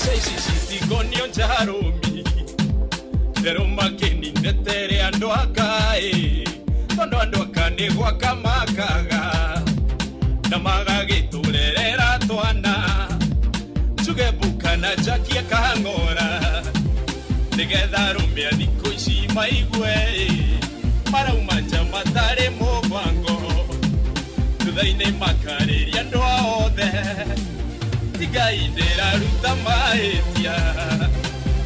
Gonio Jarumi, Deroma Keni, Netere and Wakai, Tondo and Wakane Wakamakaga, Namagagi Lera Toana, Sugebukana Jackie Kangora, Together Rumia Nikushi, my way, Maraumaja Matare Mobango, to the name Makari and all there. Tigaidera ruta maetia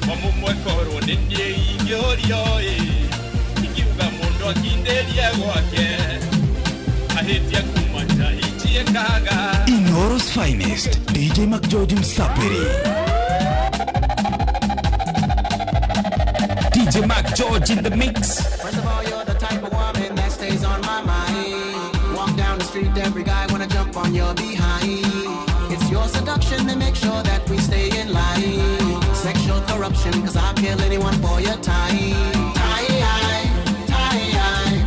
Mamumwe koro nendie igiorio Ikiuga mondo akinderia gwake Ahetia kumata ichie kaga Inoro's finest, DJ McGeorge Msapiri. DJ McGeorge in the mix. First of all, you're the type of woman that stays on my mind. Walk down the street, every guy wanna jump on your behind. It's your seduction to make sure that we stay in line. Sexual corruption, cause I'll kill anyone for your time.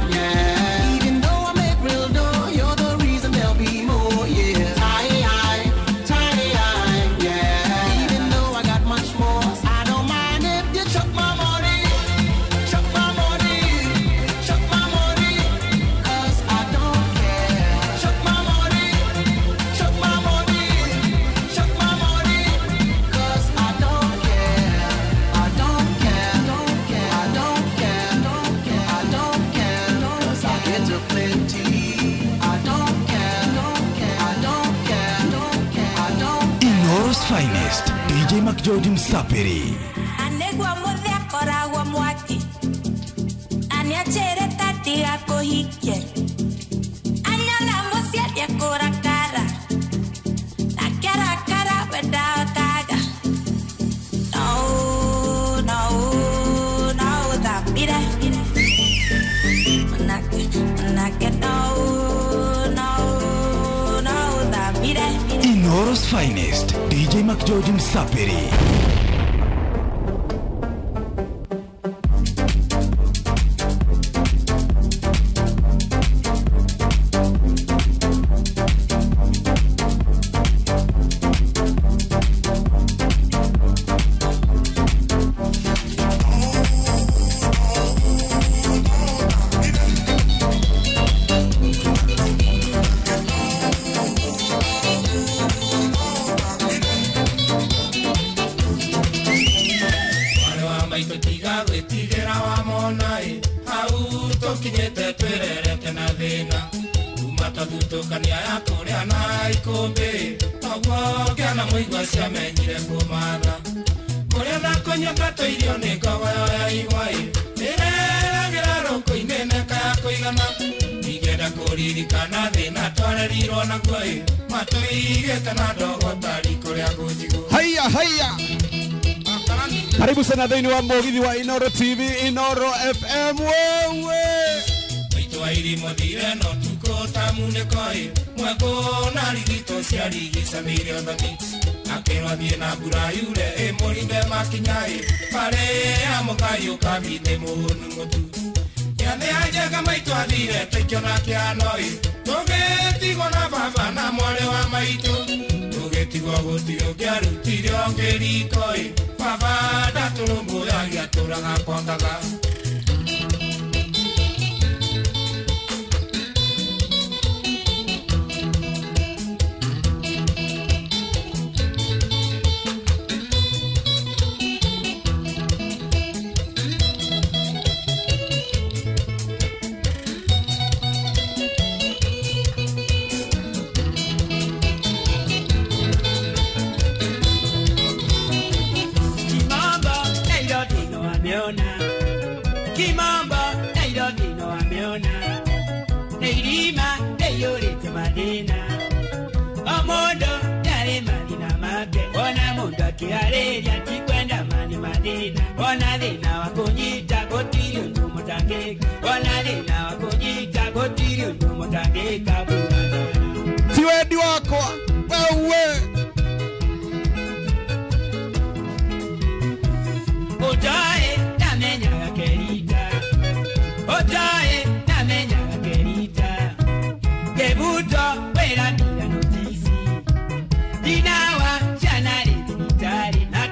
Yeah. Even though I make real dough, you're the reason there'll be more, yeah. Yeah. Even though I got much more, I don't mind if you chuck my money. Chuck my money. Chuck my money. Cause I don't care. Chuck my money. Chuck my money. Chuck my money. Cause I don't care. I don't care. Don't care. I don't care. Don't care. I don't care. Cause I get to plenty. I don't care. Don't care. I don't care. Don't care. I don't care. Inoro's finest, DJ McGeorge Msapiri. Anegwa modhe koragwa mwaki Aniachere tati yako hike Anyala musia ya korakara Na kera kara weda otaga No, that mire Manake no, that mire Inoro's finest, DJ McGeorge Msapiri. Haya. Karibu sana dhini wa mbogithi wa Inoro TV, Inoro FM. Wewe Waito airi modire no tuko tamune koi Mwako na ligito siari Samiri on the mix Akero die na burayure Morimbe makinyai Pare amokai ukabide muhunu ngotu Yane ajaga maito adire Tekyo na kianoi Toge tigo na baba na mwale wa maito Tigwa gotio kiarutire ongerikoi Baba daturumbu ya giaturaga kondaga Kiareria chikwenda mani madina Wana dina wakonyita kotirio ndumo tangeka Wana dina wakonyita kotirio ndumo tangeka Tiwedi wako wewe Otae na menya kerita Otae na menya kerita Kebuto wera nila notisi Dinawa chanari Nari na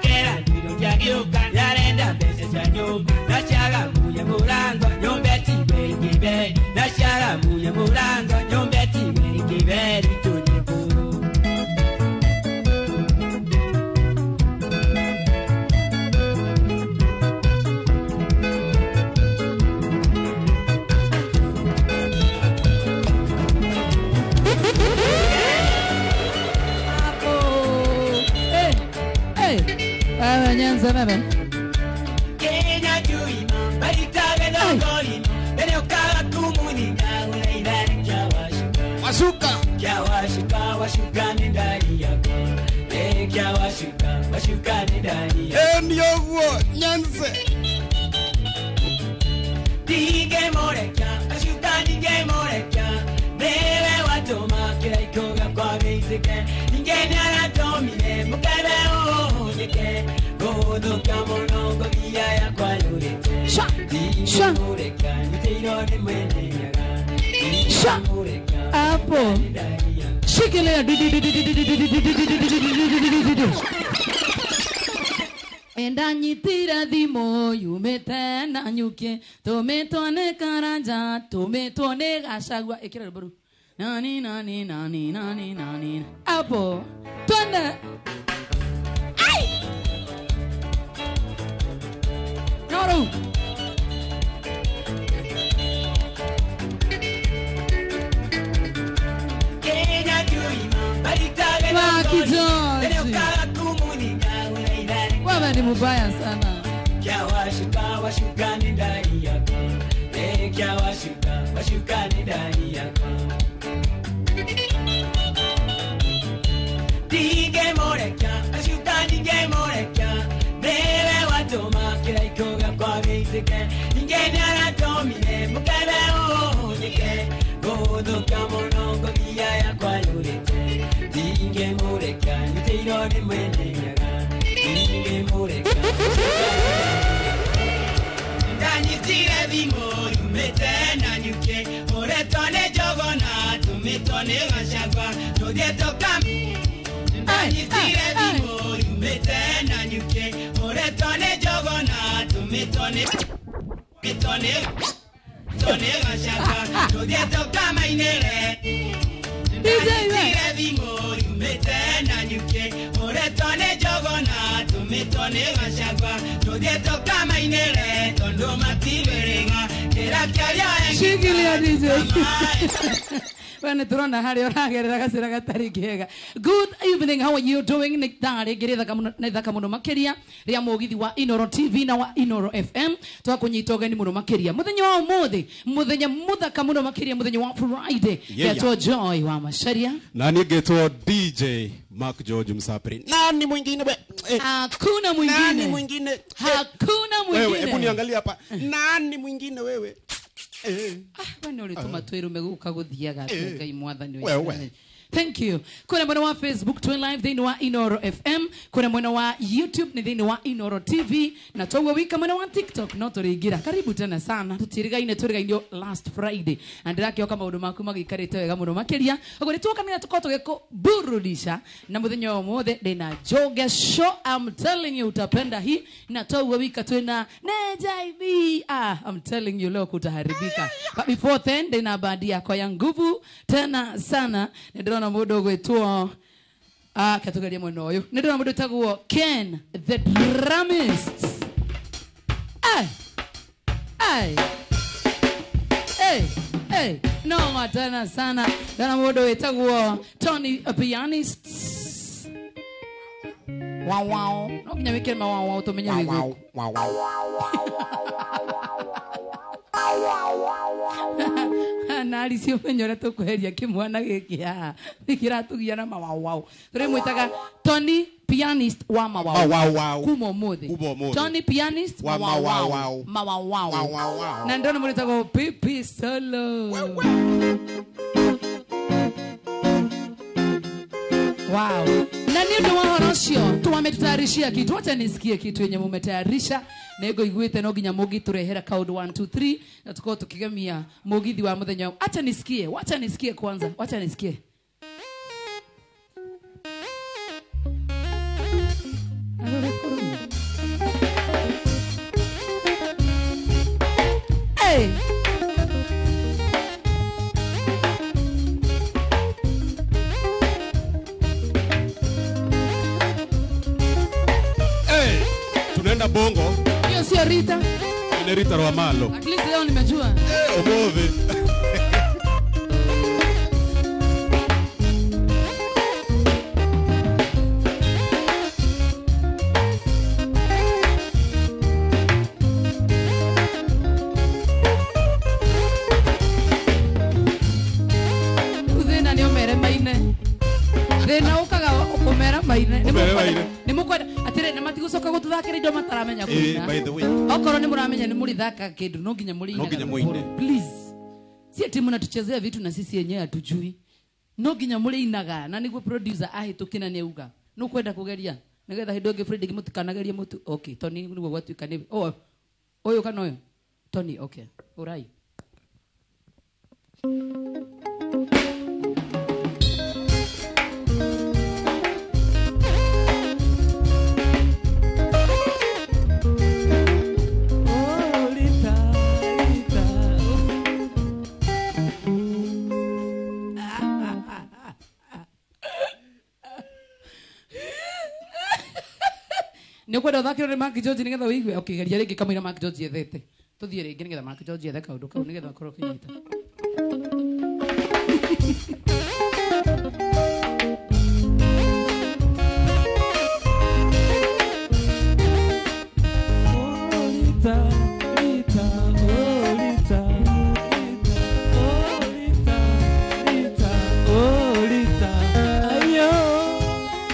Wewe Nyanza baba. Kenya juima, baritaga dongolino, ukala kumuninga, unaidani kiawashuka. Washuka. Kiawashuka ni ndani yako. Kiawashuka ni ndani yako. Ndiyo huo, Nyanze. Dige moreka, dige moreka. Bele watoma, kila ikoga kwa mizike. Ningeni anatomine, mukebe uunike. Godo kamono, gogia ya kwa lurete. Dige moreka, niteirone mwene nyaga. Dige moreka, hapo. Shikilia. Enda nyitira thimo yumete na nyuke tometone karanja tometone gashagwa ekira ruburu nani hapo twende ai Noro Kenya juima, baritaga wewe ni mbaya sana. Kiawashuka ni ndani yako. Kiawashuka ni ndani yako. Dige moreka, dige moreka. Bele watoma, kila ikoga kwa mizike. Ningeni anatomine, mukebe uunike. Godo kamono, gogia ya kwa lurete. Dige moreka, niteirone mwene nyaga. Dige moreka. Ndani tire vimo, yumete na nyuke. Oretone jogona, tumetone gashagwa. Nodie toka. Ndani tire vimo, yumete na nyuke. Oretone jogona, tumetone gashagwa. Nodie toka mainere. Tire vimo, yumete na nyuke. Oretone jogona, tumetone gashagwa. Nodie toka mainere. Tondo matiberenga. Kera kya Shikilia DJ. When turona hari oragerera gacira gatari kega. Good evening, how are you doing? Nitare gerethaka muno makeria ria mugithi wa Inoro TV na wa Inoro FM twakunyita ugeni muno makeria muthenya wa umuthi muthenya muthaka muno makeria muthenya wa Friday getwo Joy wa Macharia na ni getwo DJ Mark George Msapiri. Nani mwingine we? Hakuna mwingine. Nani mwingine? Hakuna mwingine. Wewe hebu niangalia hapa. Nani mwingine wewe? Wani ulituma tuirume guka guthiaga Ngai mwathani wewe. Thank you. Kuna mwena wa Facebook twin live thini wa Inoro FM. Kuna mwena wa YouTube ni thini wa Inoro TV. Na tuwa wika mwena wa TikTok no turigira. Karibu tena sana. Turigainio last Friday. Andiraki oka maundu maku magikarite wega muno makeria. Ogore tuoka nina tukoto geko burudisha. Na muthenya wa mothe ndina Joge Show. I'm telling you utapenda hii. Na tuwa wika twina NJB. I'm telling you leo kutaharibika. But before then ndina badi yako ya nguvu tena sana. Ndona mudo gwetwo katugaria mwena uyu ndona mudo tagwo Ken the Drummist. No matana sana. Ndona mudo wetagwo Tony a pianist. Wow. No kinya wikere ma wow tumenya wigu. Nari cio menyora tukuheria kimwana giki ha nikiratugia na mawawau turi mwitaga Tony pianist wa mawawau kuma muthi Tony pianist wa mawawau na ndona mwitaga Pipi Solo. Wow. Na ndio wahorosio tuwametayarishia kitu. Acha nisikie kitu yenye mumetayarisha. Nego igwete no ginya mugi turehera code 1 2 3 na tukao tukigamia mugithi wa muthenya. Acha nisikie, wacha nisikie kwanza. Wacha nisikie. Hey. Tunaenda Bongo. Hiyo sio Rita. Ni Rita Rwamalo. At least leo nimejua. Omove. tuthakire indo mataramenya kuina by the way okoro ni muramenya ni muri thaka kindu no nginya muri ina please si ati mnatuchezea vitu na sisi yenyewe hatujui no nginya muri inaga na niguo producer ahitukina ni uga no kwenda kugeria nigetha hindu ngi Fred gimutikanageria mutu okay Tony niguo gwatuika ni oyo kana oyo Tony okay urai Ni kwenda thakire Mark George nigetha uigwe ukigeria ringi kamwira Mark George ethete tuthie ringi nigetha Mark George ethe kaundu kau nigetha korwo kinyita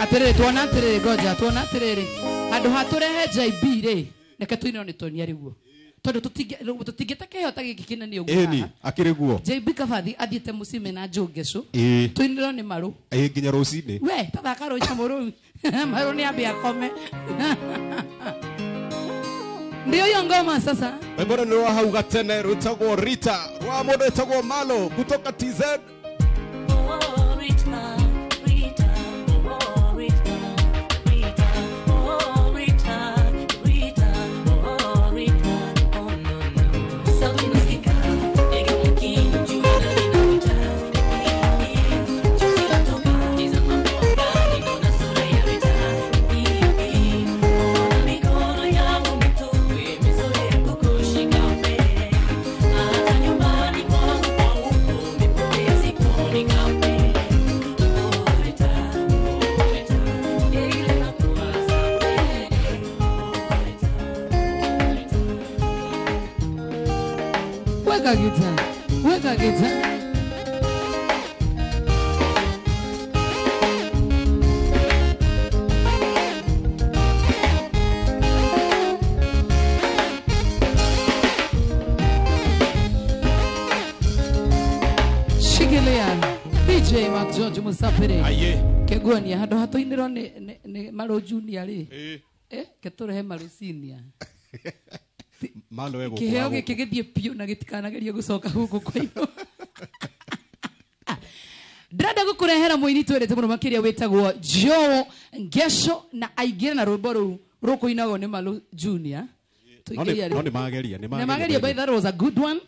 atiriri tuona atiriri goja tuona atiriri andu haturehe JB ri reke tuino ni Tony ariguo tondu tutingitake hota giki kinene uguo eni akiriguo JB kabathi athiete mucime na Njongecu tuiniro ni maru nginya rucini we tathaka ruca muru maru ni ambia kome ndio yo ngoma sasa mbona ni wa hau gatene rutagwo Rita wa mundu etagwo Malo kutoka TZ weka gitaa shikilia DJ Mark George Musafiri aye kegoni hado hatoiniro ni Maro Junior ri keturehe Maro Senior Malo ego kiheo gikigithie piu na gitikanageria gucoka huku kwa ino Drada gukurehera muini twerete muno makiria wetagwo Joe Ngesho na aigire na rwimbo ru rukuinagwo ni Malo Junior no ni mageria by that was a good one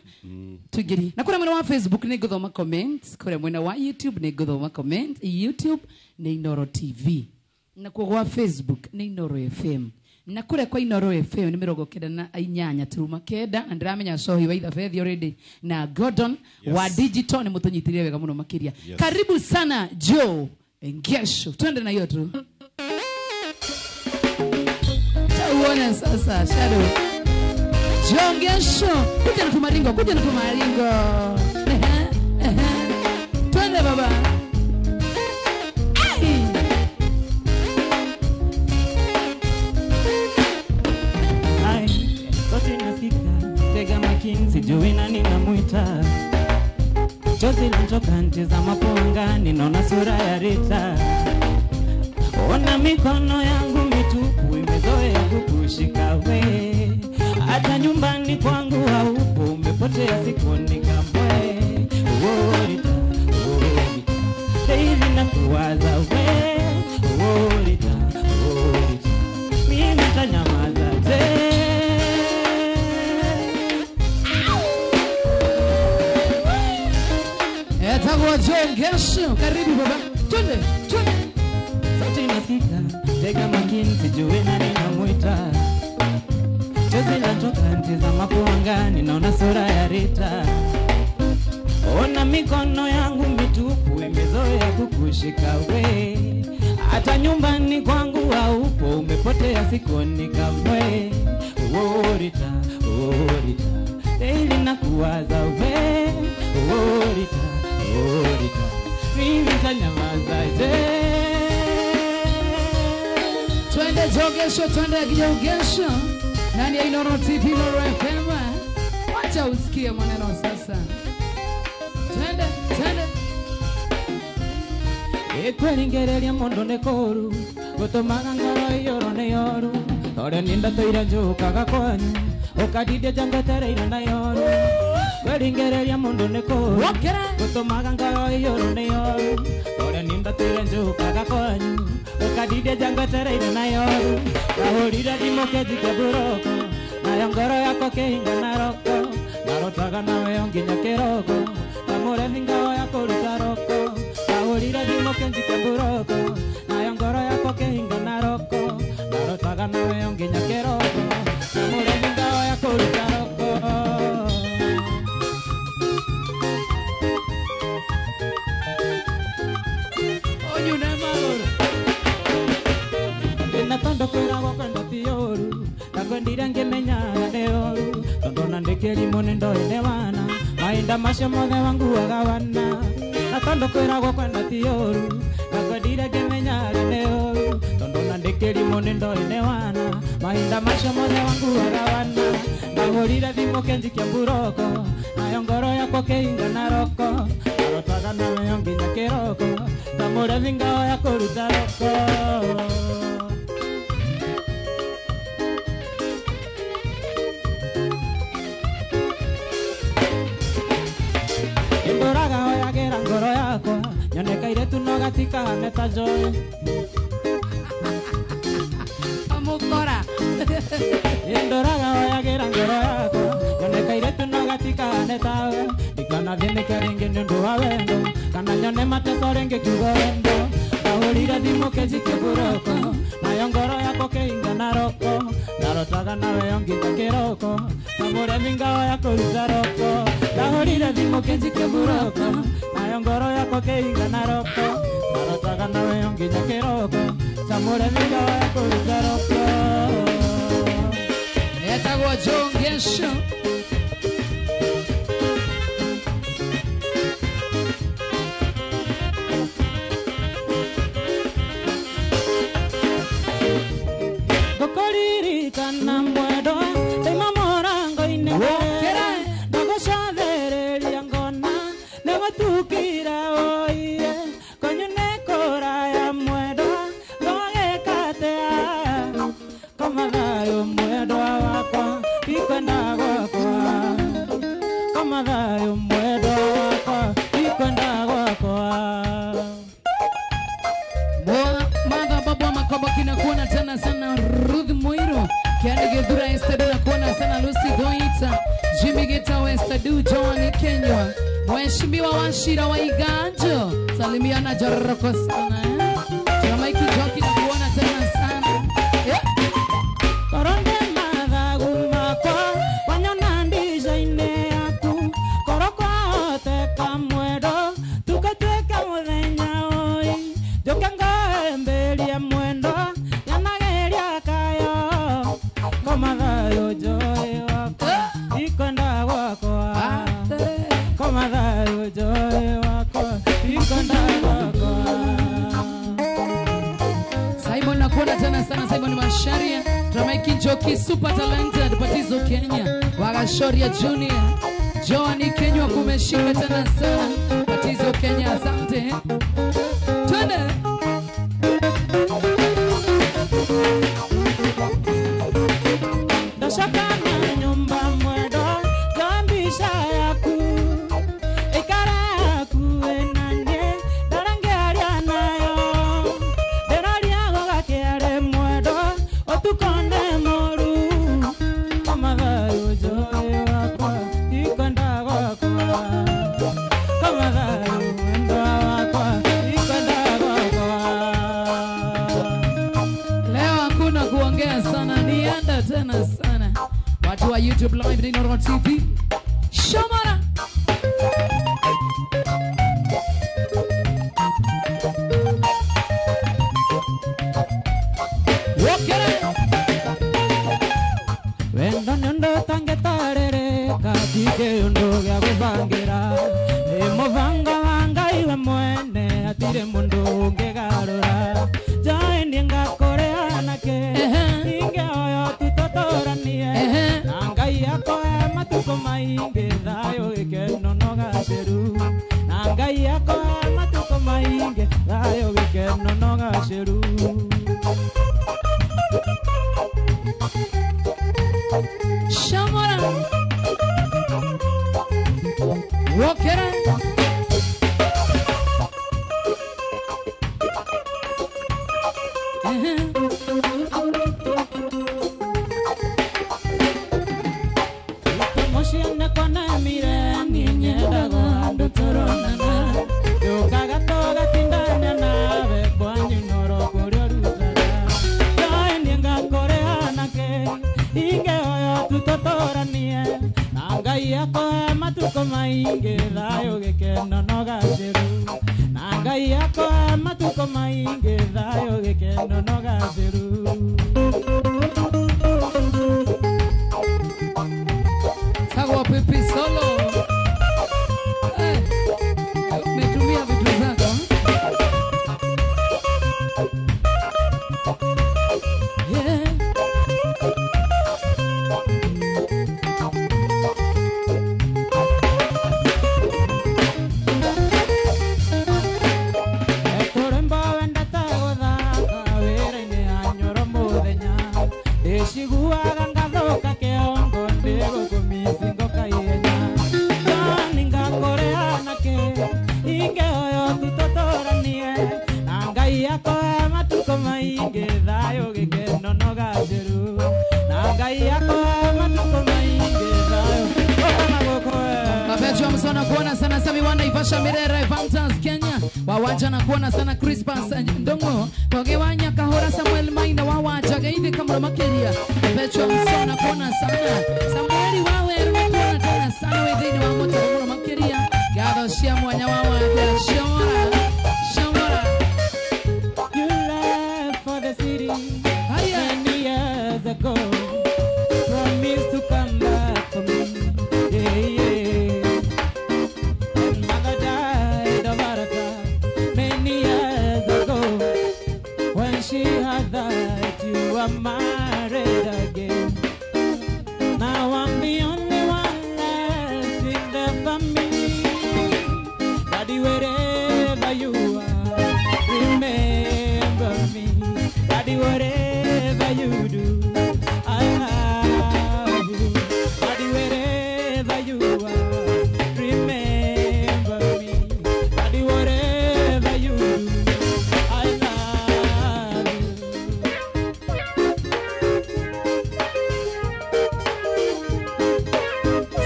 tuigiri na kure mwena wa Facebook ni guthoma comments kure mwena wa YouTube ni guthoma comment YouTube ni Inoro TV na kwa Facebook ni Inoro FM na kure kwa Inoro FM ni 98 turuma kenda na ndiramenya cohi wa itha fethi already na Gordon wa digital ni mutunyitirie wega muno makiria karibu sana Joe Ngesho twende na hiyo tu uone sasa shadow Joe Ngesho kuja na tumaringo twende baba sijui nani namuita chozi lantoka ntizama pongani naona sura ya Rita ona mikono yangu mitupu imezoea kukushika we hata nyumbani kwangu haupo umepotea sikoni kamwe Rita daily nakuwaza we Rita mimi tanyamaza te Etagwa Joe Ngesho karibu baba twende sauti nasikika tega makini sijui nani namuita chozi latoka ntizama pongani naona sura ya Rita ona mikono yangu mitupu imezoea kukushika we hata nyumbani kwangu haupo umepotea sikoni kamwe Rita daily nakuwaza we Rita mimi tanyamaza je twende Twende jogesho, twende jogesho. Nani ya Inoro TV, Inoro FM. Wacha usikie maneno sasa. Twende, twende. Ekwelingereria mondo nekoru gutumaga ngoro iyoro ne yoru ore ninda toira njukaga kwanyu ukadide jangetereire na yoru kwelingereria mondo nekoru gutumaga ngoro iyoro ne yoru ore ninda toira njukaga kwanyu ukadide jangetereire na yoru kahurira dimokeji keburoko na ngoro yako keinga na roko narotaga nawe onginya kiroko tamore ngao yako rutaroko kahurira dimokeji keburoko na ngoro yako keinga na roko narotaga nawe onginya kiroko tamore ngao yako rutaroko onyune magoro natondo kwiragwo kwenda tioru nakwendire ngimenyana neoru tondo nandikiri munendo ine wana mainda macio mothe wangu agawana natondo kwiragwo kwenda tioru nakwendire ngimenyana neoru tondo nandikiri munendo ine wana mainda macio mothe wangu agawana ndagurire thimu kenjikia buroko nayo ngoro yakwa keinga na roko narotaga nawe onginya kiroko tamure ngao ya kuruta roko Ndoraga oyagera ngoro yakwa nyonekaire tunogatika neta joy Amukora Ndoraga oyagera ngoro yakwa nyonekaire tunogatika neta ikana thine keringe ndu wa wendo kana nyone mateso renge kigwendo ahurira thimo kejike buroko nayo ngoro yako keinga na roko narotaga nawe onginya kiroko tamure ngao yako ruzaroko ahurira thimo kejike buroko nayo ngoro yako keinga na roko narotaga nawe onginya kiroko tamure ngao yako ruzaroko etagwo jongesho kana mwedo tema morango ine dogo shadereria ngona nego tukira oie konyune kora ya mwedo doge katea kama dayo mwedo wako ikwenda gwakwa kama dayo mwedo wako ikwenda gwakwa Mada baba makoba kina kuona tena sana Ruth Moiro Kiani Gedura Estadu na kuona sana Lucy Doita Jimmy Geta Westadu Johnny Kenya Mheshimiwa Washira wa Iganjo Salimiana Jaroko sana Jamaiki Joki na kuona tena sana Koronde madhagu makwa wanyona ndija ine yaku koroko teka mwedo tukateka muthenya oi jokanga mbeli ya mwendo yanageria kayo komathayo joy wako ikwenda gwakwa komathayo joy wako ikwenda gwakwa Simon nakuona tena sana Simon Masharia Jamaiki Joki super talented Patizo Kenya Wagashoria Junior Johnny Kenya kumeshika tena sana Patizo Kenya asante Twende Dashaka na nyumba mwedo Gambisha yaku Ikara yaku enanye Darange aria nayo Deraria goga kiare mwedo Otukonde moru Komathayo joy wakwa Ikwenda gwakwa Komathayo mwendo wakwa Ikwenda gwakwa Leo hakuna kuongea sana nienda tena sana Watu wa YouTube live Inoro TV Shomara Wokere Wendo nyondo tange tarere Katike undo gya kubangira Muvanga wanga iwe mwene Atire mundu unge garura Jae nienga korea nake matuko maingi thayo gikeno no gatheru na ngai yako matuko maingi thayo gikeno no gatheru Sawa pipi solo. Umetumia vitu zako. Yeah. Etoremba wenda tagoda kawere-ini anyoro muthenya ndiciguaga ngathoka kiongo ndigukumicingo kaiyenya yani ngakore anake ingeoyo tutotoranie na ngai yakoe matuko maingi thayo gikeno no gatheru na ngai yakoe matuko maingi thayo Mabecho msona kuona sana Sami wana Ivasha Mirera Evantas Kenya wawaja na kuona sana Crispas Ndongo Toge wanya kahora Samuel Maina wawaja gaidi kamro makeria Mabecho msona kuona sana Samueli wawe kuona tena sana withini wa moto kamro makeria Gado shia mwanya wawaja Shomora You left for the city many years ago. Promised to come back for me. And mother died of heart attack many years ago. When she had died, you were married again. Now I'm the only one left in the family. Daddy, wherever you are, remember me. Daddy, whatever you do, I love you. Daddy, wherever you are, remember me. Daddy, whatever you do, I love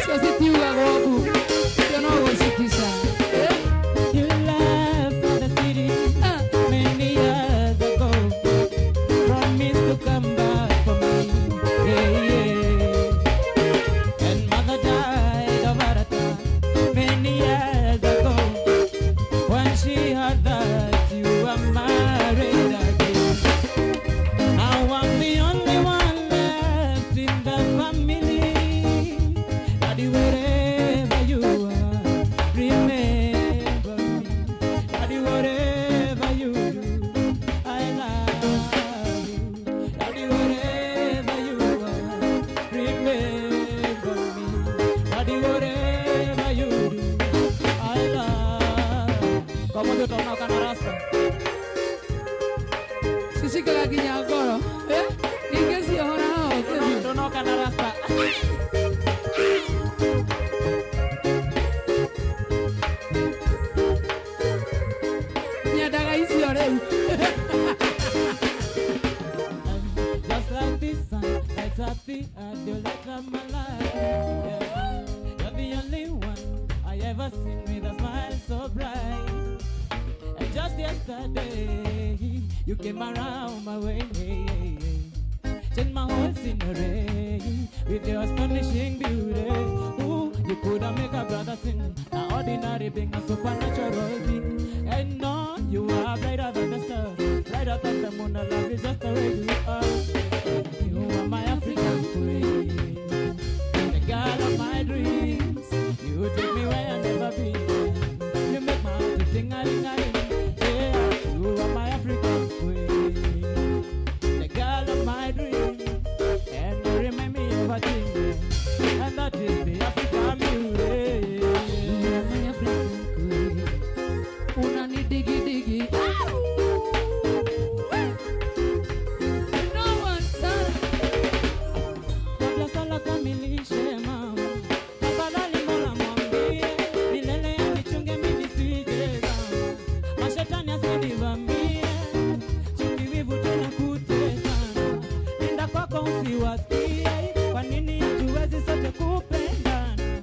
Sio siti ugagobu Sio no sitisa you. Left for the city many years ago. Promised to come back for me. And mother died of heart attack many years ago. When she had died, you were married again. Now I'm the only one left in the family. Daddy, wherever you are, remember me. Daddy, whatever you do, I love you. Daddy, wherever you are, remember me. Daddy, whatever you do, I love you. ¿Cómo te tomas canarasta? Sisi kagaki nyagoro Ingesi hora hao Tono canarasta. Nyadaga isi oreu Just like this sun lights up the light of my life. Yeah. You're the only one I ever seen with a smile so bright. And just yesterday, you came around my way. Changed my whole scenery with your astonishing beauty. Ooh, you could have make a brother sing. An ordinary being, a supernatural being. And no, you are brighter than the stars, brighter than the moon. I love you just the way you are. You are my African queen, the girl of my dreams. You take me where I've never been. You make my heart to ting-a-ling-a-ling. Yeah, you are my African queen, the girl of my dreams. And you remind me of a thing, and that is the African beauty. You are my African queen Unani digi digi No one son Kabla sala kamilishe mama, tafadhali Mola mwambie milele anichunge mimi sije zama, mashetani asinivamie, chuki wivu tena kutesana, linda kwako usiwasikie, kwa nini hatuwezi sote kupendana?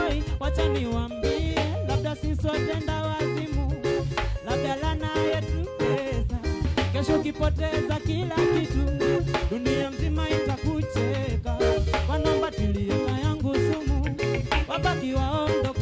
Oi, wacha niwaambie, labda sisi watenda wazimu, labda lana yetu pesa, kesho ukipoteza kila kitu, dunia mzima itakucheka. Wanaomba tilieka yangu sumu, wabaki waondo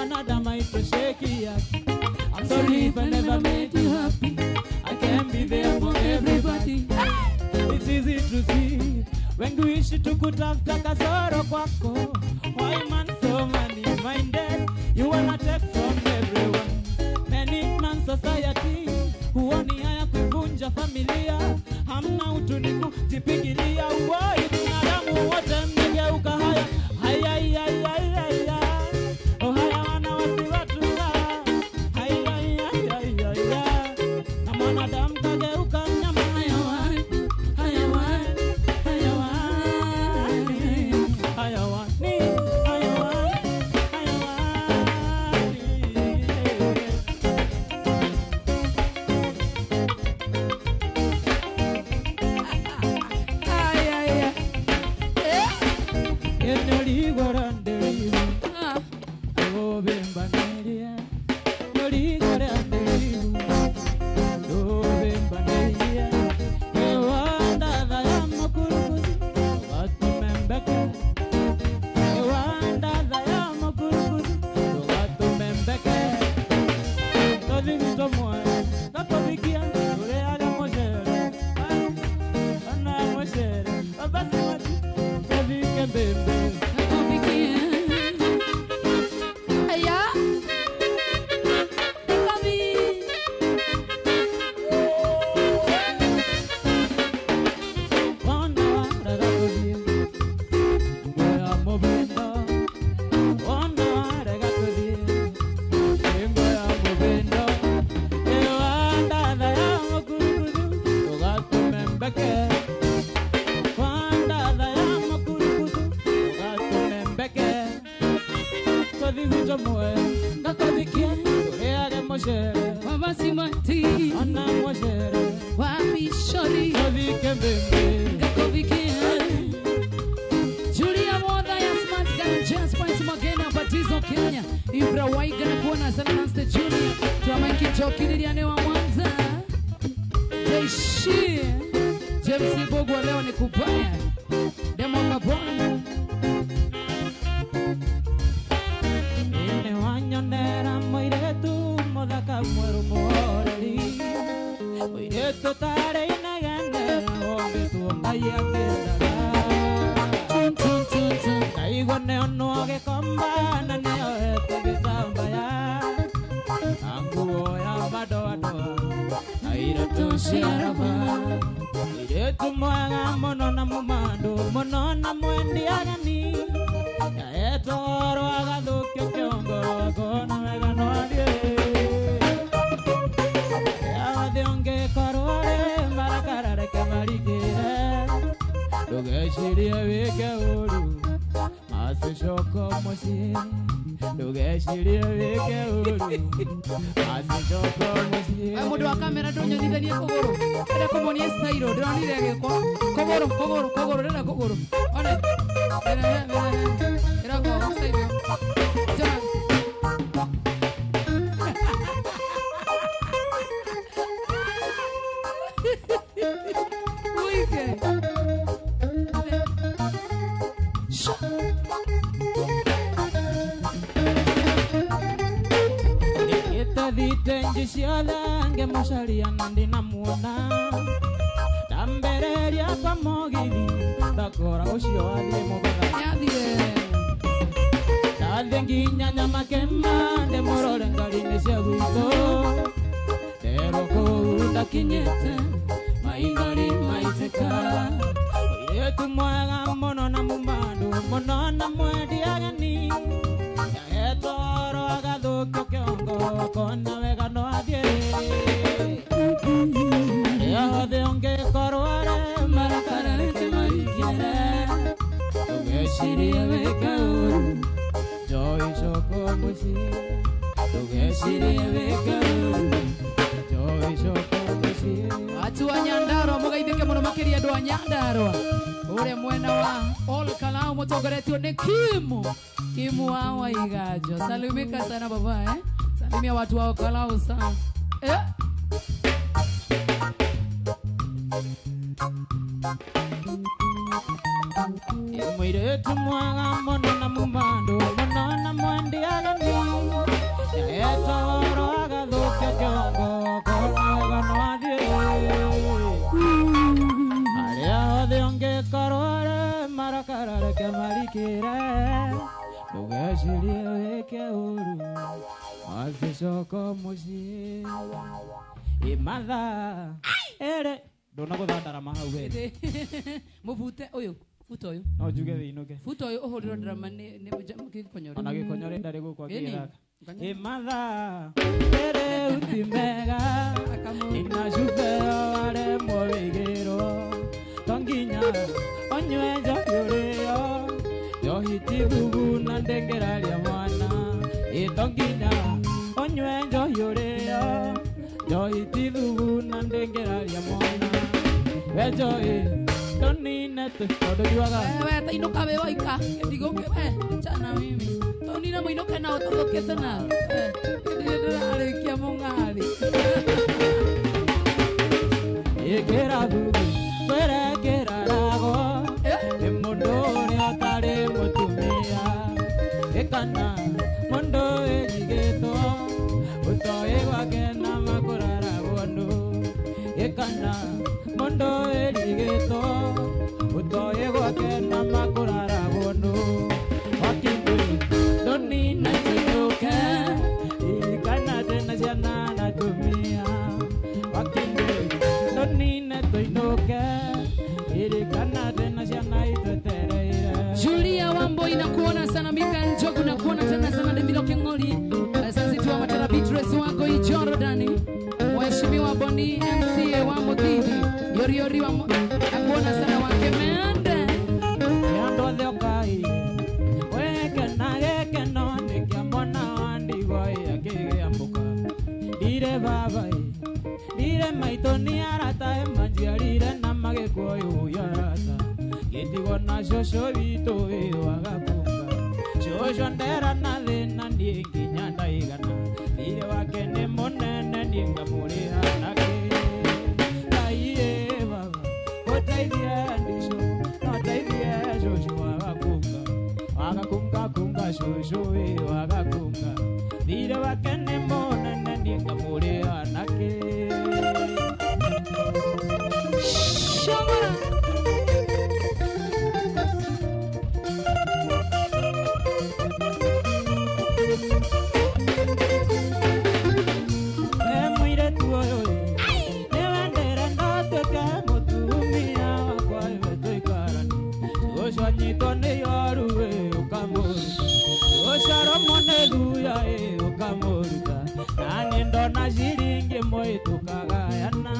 mwanadamu haitosheki yake. I'm sorry if I never made you happy. I can't be there for everybody. It's easy to see when kuishi tukutafuta kasoro kwako. Why man so money-minded? You wanna take from everyone. Many man society huoni haya kuvunja familia. Hamna utu ni kujipigilia. Uoi binadamu wote mmegeuka haya. Haya haya haya haya. Oh haya wana wasi watu hawa. Haya haya haya haya. Na mwanadamu kageuka mnyama. Hayawani, hayawani, hayawani, hayawani, hayawani, Julia Mwanda ya Smart Gun Jazz Points Magena Batizo Kenya Ibra Waiga na kuona sana Master Junior Tuamaiki Joki Liliane wa Mwanza Jaishi James Bogu wa leo ni kubaya Demo Kabona Ine wanyonera moiretu Modaka mweru moreli Moiretu tare inagendera Ombetu ombaye akendara Kaigo neo noge komba na neo eto gizamba ya Anguo ya madoa doa Airo tushiaraba Iretu mwanga mono na mumando Mono na mwendi agani Ya eto oro agadukyo kiongo Kona mega no adie Ya wadionge korore Marakarare kemarikire Lugeshiria wike uru Masishoko moshi Lugeshiria wike uru Masishoko moshi Mudu wa kamera dunyo nidhani ya kogoro Kada kumoni ya stairo Dura nidhani Kogoro Dada kogoro One Dada kogoro Stairo Jana Wike Ditenji sialange musharia nandi namuona Tambereria kwa mogili Takora ushio adie mokaka Nyadie Tadengi nyanya makema De morole ngarine sia guito Teroko uta kinyete Maingari maiteka Yetu mwega mono na mumando Mono na mwedi agani Ya etoro agadukyo kiongo Kona vega no adie Ya de onge korware Marakarare te marikere Tugeshiria veka uru Joy shoko mushi Tugeshiria veka uru Joy shoko mushi Watu wa Nyandarua mugaithike muno makiria andu a Nyandarua Ure mwena wa Ol Kalau mutongoretio ni Kimu wa Waigajo Salimika sana baba Salimia watu wa Kalau sana Mwiretu mwanga mono na mumando Mono na mwendi agani karare ke marikire ndugecirie wike uru agicoko mucii imatha ere ndona guthandara mahau we muvute uyu futa uyu no njuge wiinuke futa uyu uhuriro drama ni gikonyore ona gikonyore ndari gukwa kiraka imatha ere utimega inashufeo wale mwigiro tonginya onywenja yurio yohitithugu na ndengeraria mwana itonginya onywenja yurio yohitithugu na ndengeraria mwana wejo tonine tukodogiwaga wewe tainuka we waika ndigoke chana mimi tonina muinuke na utokete na ndirekia mungari ekera thugu werekera rago emundu uria utari mutumia ekana mundu erigitwo utoe gwake na makurara bondu ekana mundu erigitwo utoe gwake na makurara bondu wakinde donina tunuke ikana tena jana na tumia wakinde donina tuinuke ikana tena jana itetereire Julia Wamboi nakuona sana, Mika Njogu nakuona tena sana, Demilo Kengoli sasa tu wa Matara Beatrice wako Jordani, Mheshimiwa Boni MCA wa Mudhidi Yori wa nakuona sana wake Mende yando dhokai weke na geke no nikiambona wandi goi akiambuka dire babai dire maitoni arata manjiarire na magekuoyo yarata gitigo na shosho bito wagakunga shosho ndera na thina ndinginya ndaigana dire wake ni munene ndingamuriha nake aiye baba otaithia ndisho otaithia shosho wagakunga kunga shosho wagakunga dire wake ni munene ndingamuriha nake Shamara mwire tuoyo newendera ndatweke mutumia wakwa ivetũikarani ũconyitwo nĩ yoruwe ũkamũruta ũcaromwo nĩ thuya ũkamũruta nani ndona ciringi mũĩtũkagayana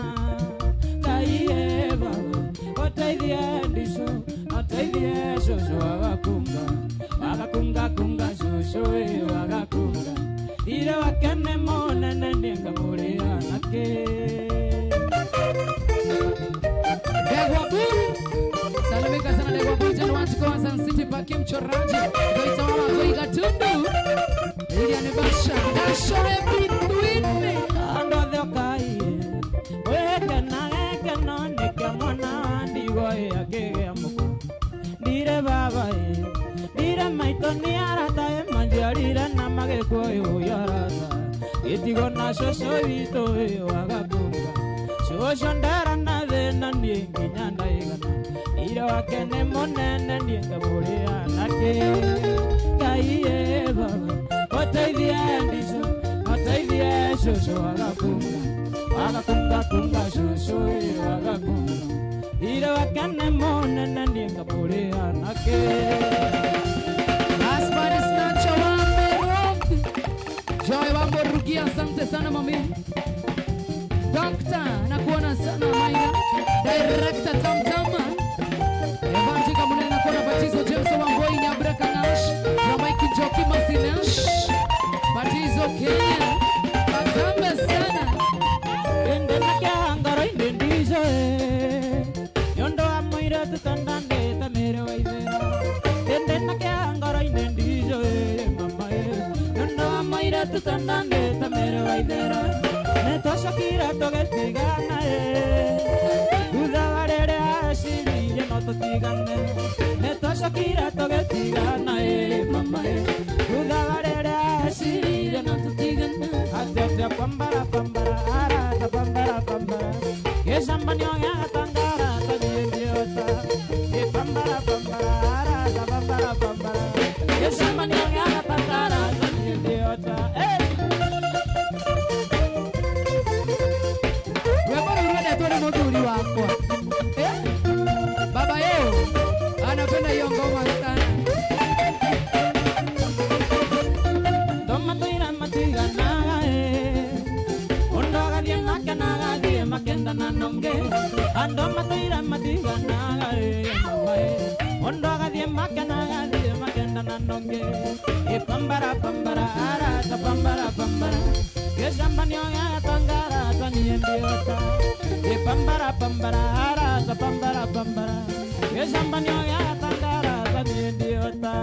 Ngai baba ũteithie ndico ũteithie cũcũ wagakunga kunga cũcũ wagakunga ire wake nĩ mũnene ndingamũrĩa nake Degwa Buru salimika sana Degwa Buru jana wachiko wa Sun City Park mchoraji Goita wala Goiga Tundu Lilian Basha Dasho every twin ando thiokai weke na geke no nikiamwona ndigoi akĩgĩamũka ndire baba ndire maitũ nĩ arata manjiarire na magĩkuoyo yarata gĩtigo na cũcũ witũ wagakunga cũcũ ndera na thĩna niĩ nginya ndaigana ndire wake nĩ mũnene ndingamũrĩa nake Ngai baba ũteithie ndico ũteithie cũcũ wagakunga kunga cũcũ wagakunga ndire wake nĩ mũnene ndingamũrĩa nake Aspari Snatcha Wamberok Joy Wamborugi asante sana mami Doctor nakuona sana Maina Director Tamtama Evanji Kamune nakuona Batizo James Wamboi Nyabra Kanash Ramaiki Joki Masinash Batizo Kenya Asambe sana ende nakiangaro inde ndizo yondo amoira tutandande tamere waithera ende nakiangaro inde ndizo mama yondo amoira tutandande tamere waithera netosakira togetigana udavarere asiri no totigane netosakira togetigana mama udavarere asiri no totigane atete pambara ara pambara kesambani ya tangara tadiota e pambara Anapenda hiyo ngoma sana. Toma toira matigana Ondoga die makana die makenda na nonge Andoma toira matigana Ondoga die makana die makenda na nonge E pambara pambara ara ta pambara pambara Ke sambanyo ya tangara tani endiota E pambara pambara ara ta pambara pambara Ke sambanyo ya tangara tani endiota.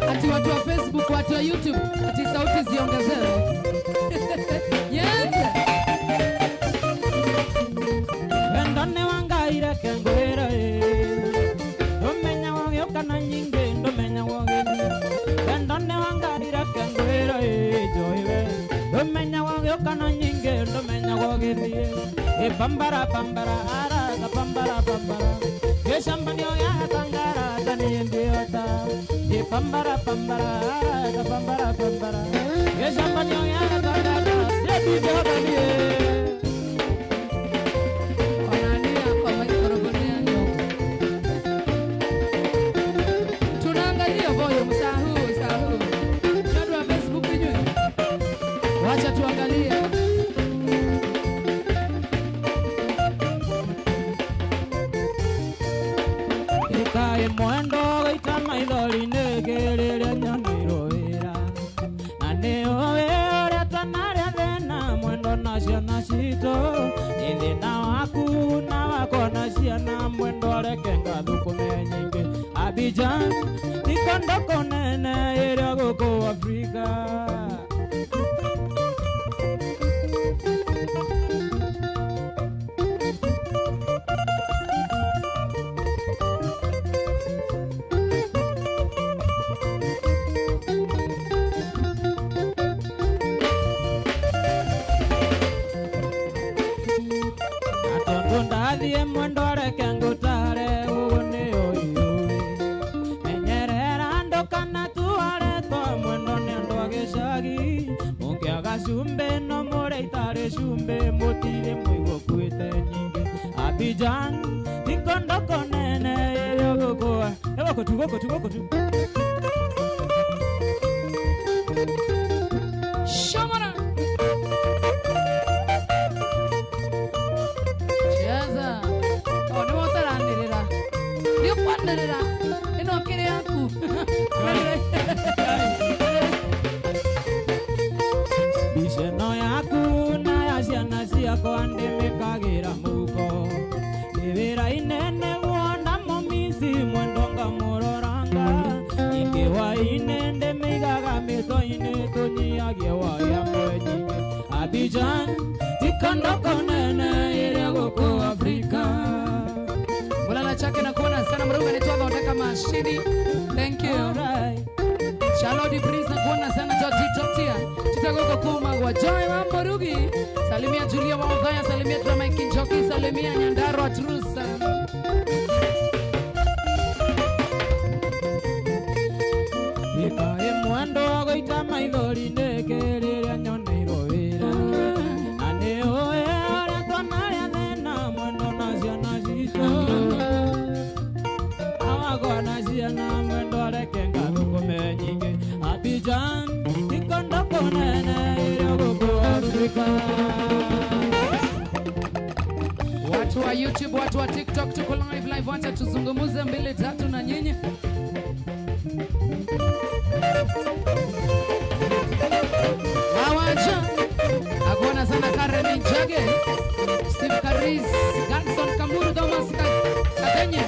Ati watu wa Facebook, watu wa YouTube, ati sauti ziongezewe. Yes. Ndone wangaira kengwera Domenya wange okana nyinge Domenya wange ni Ndone wangaira kengwera Joiwe Domenya wange okana nyinge Domenya wange ni E bambara bambara ara ka bambara bambara Ke shambani ya tangara tani endiota E bambara bambara ara ka bambara bambara Ke shambani ya tangara Jadi jodani Wacha tuangalie. Ikae mwendo itama idholine kelele nyaniroera Naneo ore tanaria thena mwendo nasio nasito Nithina waku na wako nasia na mwendo rekenga thukume nyingi Abidjan ikondoko nene ere guku Afrika Ndadhie mwendo rekengo tare ugone oyoi Menyerera ndokana tuare to mwendo nendo ageshagi Mungi agashumbe no more itare shumbe motire mwigo kwete nyingi Abidjan tikondoko nene yogokoa Yogoko tu Shamara. Cheza. Ni motaranirira. Ni kwanirira. Ino kire yaku. Bisheno yaku na yasiana siako andemekagira muko Nivira inene wona momisi mwendonga mororanga Ingewa inende migaga mito ine tunyiagie waya mwenyinge Abidjan tikondoko nene ile guku Afrika Mulala chake na kuona sana mruga nitoka utaka mashini. Thank you. Alright. Shalodi Breeze na kuona sana Jotia. Tutagogo kuma wa Joy wa Morugi. Salimia Julia wa Odhaya, salimia Drama Kinjoki, salimia Nyandaro wa Trusa. Ikae mwendo wago itama idhori nekelele nyone iroera Ane oe ore tonaria thena mwendo nasio nasito Awago nasio na mwendo rekenga thukume nyingi Abidjan ikondoko nene ile guku Afrika Watu wa YouTube, watu wa TikTok, tuko live, wacha tuzungumuze 2-3 na nyinyi. Wawacha akuona sana Karen Njage, Steve Karis, Ganson Kamburu, Thomas Kadenye,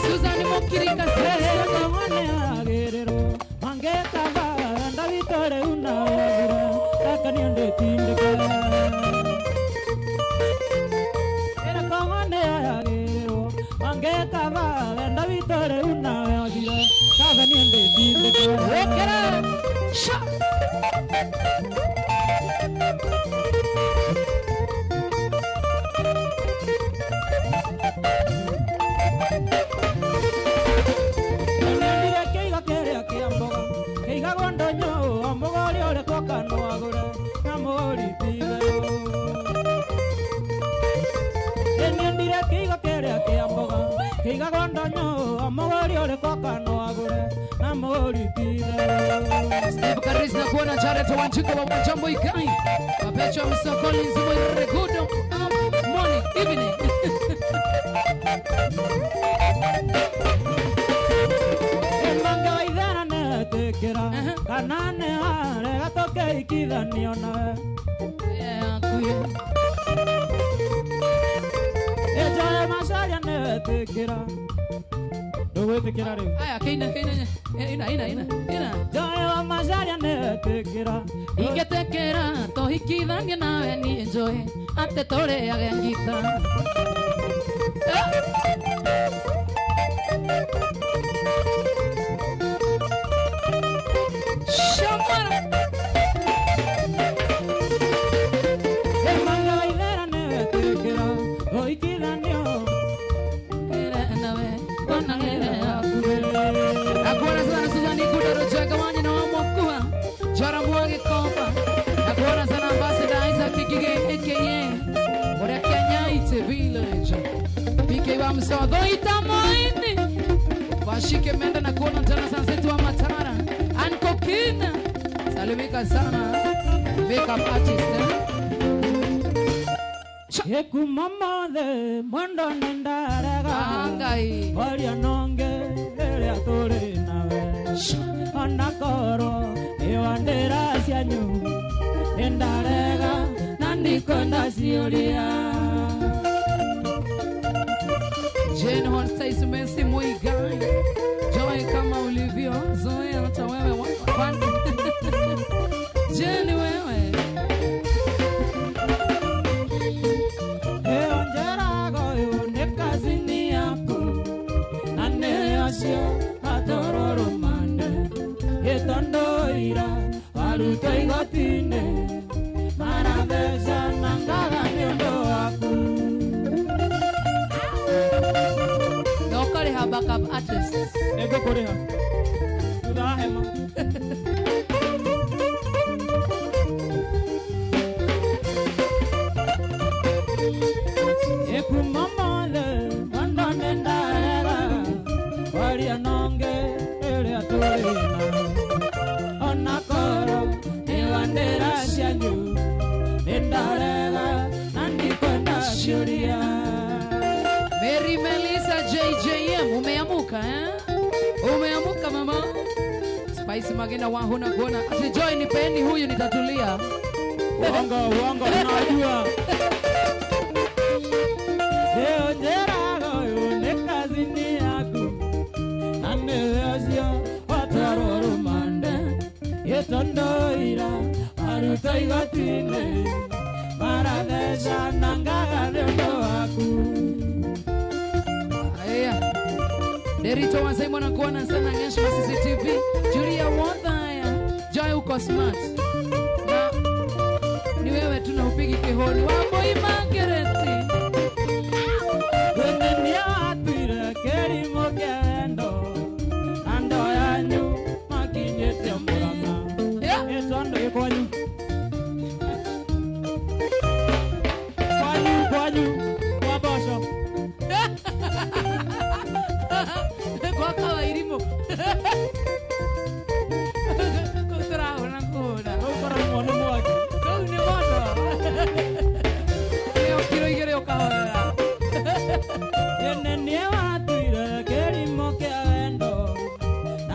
Susan Mokirika, Sese kohane agerero Mangekava ndavitore unawagira Akaniende tindika Era kohane agerero Mangekava ndavitore unawagira Akaniende tindika Wekera, sha. Kiga gondonyo amogori ole kokano agure na mori tide. Steve Karis na kuona Jared Wanjiko wa Mjambo Ikai. Mapecho msokoli nzimo irekudo. Morning, evening. Emanga idana ne tekera kanane hare gatoke ikidani ona. Yeah, kuye. Eja masaria ne tekera. Dowe tekera re. Aya, keina. Ina. Joya masaria ne tekera. Ingetekera tohikithania nawe ni njoe ate tore agengita. Shamara. Emanga idana ne tekera. Oikidanio. Kere nawe konangere akure. Akura sana Suzani kudaro jaga wani na wamokua. Jara muage kopa. Akura sana ambassador Isaac Kigige aka Ora Kenya ite village. Pike wa msodo itamoini. Washike menda na kuona tena sunset wa Matara. Anko Kina. Salimika sana. Makeup artist. Eku mama de mwendo nendaraga. Angai. Oria nonge ele atore nawe. Anakoro ewandera sianyu. Endarega nandiko nasiolia. Jane Horse Messi Muigai. Joy kama ulivyo. Zoe hata wewe wapande. Jane wewe. Eonjerago yune kazini yako. Nane asio atororo mande. Etondoira aruto igotine. Marabesha nangaga nyondo aku. Nokore ha backup artists. Ego koreha. Tudahema. Eku mamale andane ndarega. Waria nonge ele atorina. Onakoro ewandera sianyu. Endarega nandikwenda shuria. Mary Melissa JJM umeamuka Umeamuka mama. Spice Magena wahuna kuona. Ati Joy nipeni huyu nitatulia. Uongo unajua. Leo njerago yune kazini yako. Anewezio watororo mande. Yetondoira aruto igotine. Maradesha nangaga nyondo aku. Aya. Derito wa Simon anakuona sana Nyesho CCTV. Julia Wodhaya. Joy uko smart. Na ni wewe tu na upigi kihoni. Wamboi Margareti. Wenenia atwire kerimo kendo. Ando yanyu makinyete muranga. Yeah. Etondo ikwanyu. Kwanyu wabosho. Kwa kawa irimo. Kutura una kuona. Ukora mwana mwaki. Kau ni moto. Leo kiro igere okawa. Yenenie atwire kerimo kendo.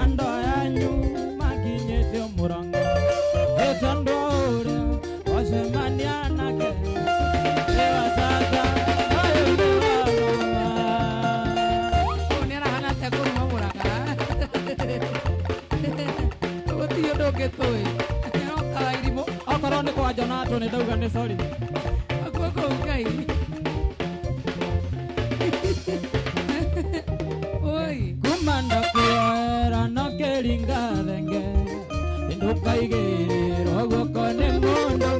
Ando yanyu makinyete muranga. Etondo ore osemania nake. Ewa sasa ayo mama. Unera hana te kuruma muraka. Otiyo doke toy. No kawa irimo. Okorwo nĩ kwa Jonato nĩ ndauga nĩ sorry. Akoko ukai. Oi. Kumanda kuoera no kĩringa thenge. Ndũkaigĩrĩrwo guoko nĩ mũndũ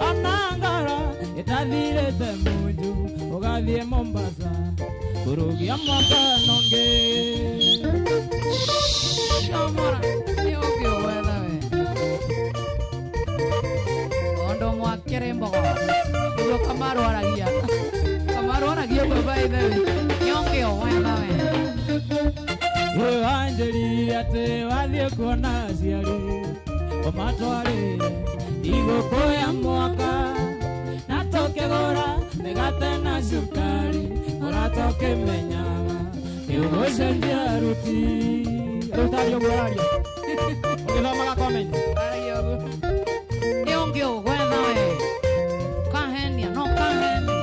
Anangara ĩtathirĩte mũnju ũgathiĩ Mombasa kũrũgia mwaka nongĩ. Shamara. Ni obvio wewe. Ondo mwakere mbogo. Ndio Kamaru aragia. Kamaru aragia baba ithe. Nyongeo. wewe. Anjeli ate wathie kuona ciari omatwari igũkũ ya mwaka natokegora mĩgate na cukari ũratoke menyaga ũgũcenjia ruti rũtari ũguo aria ũgĩthomaga comment Aria ũguo. Ũngĩ ũgwetha we. Kahenia, no kahenia.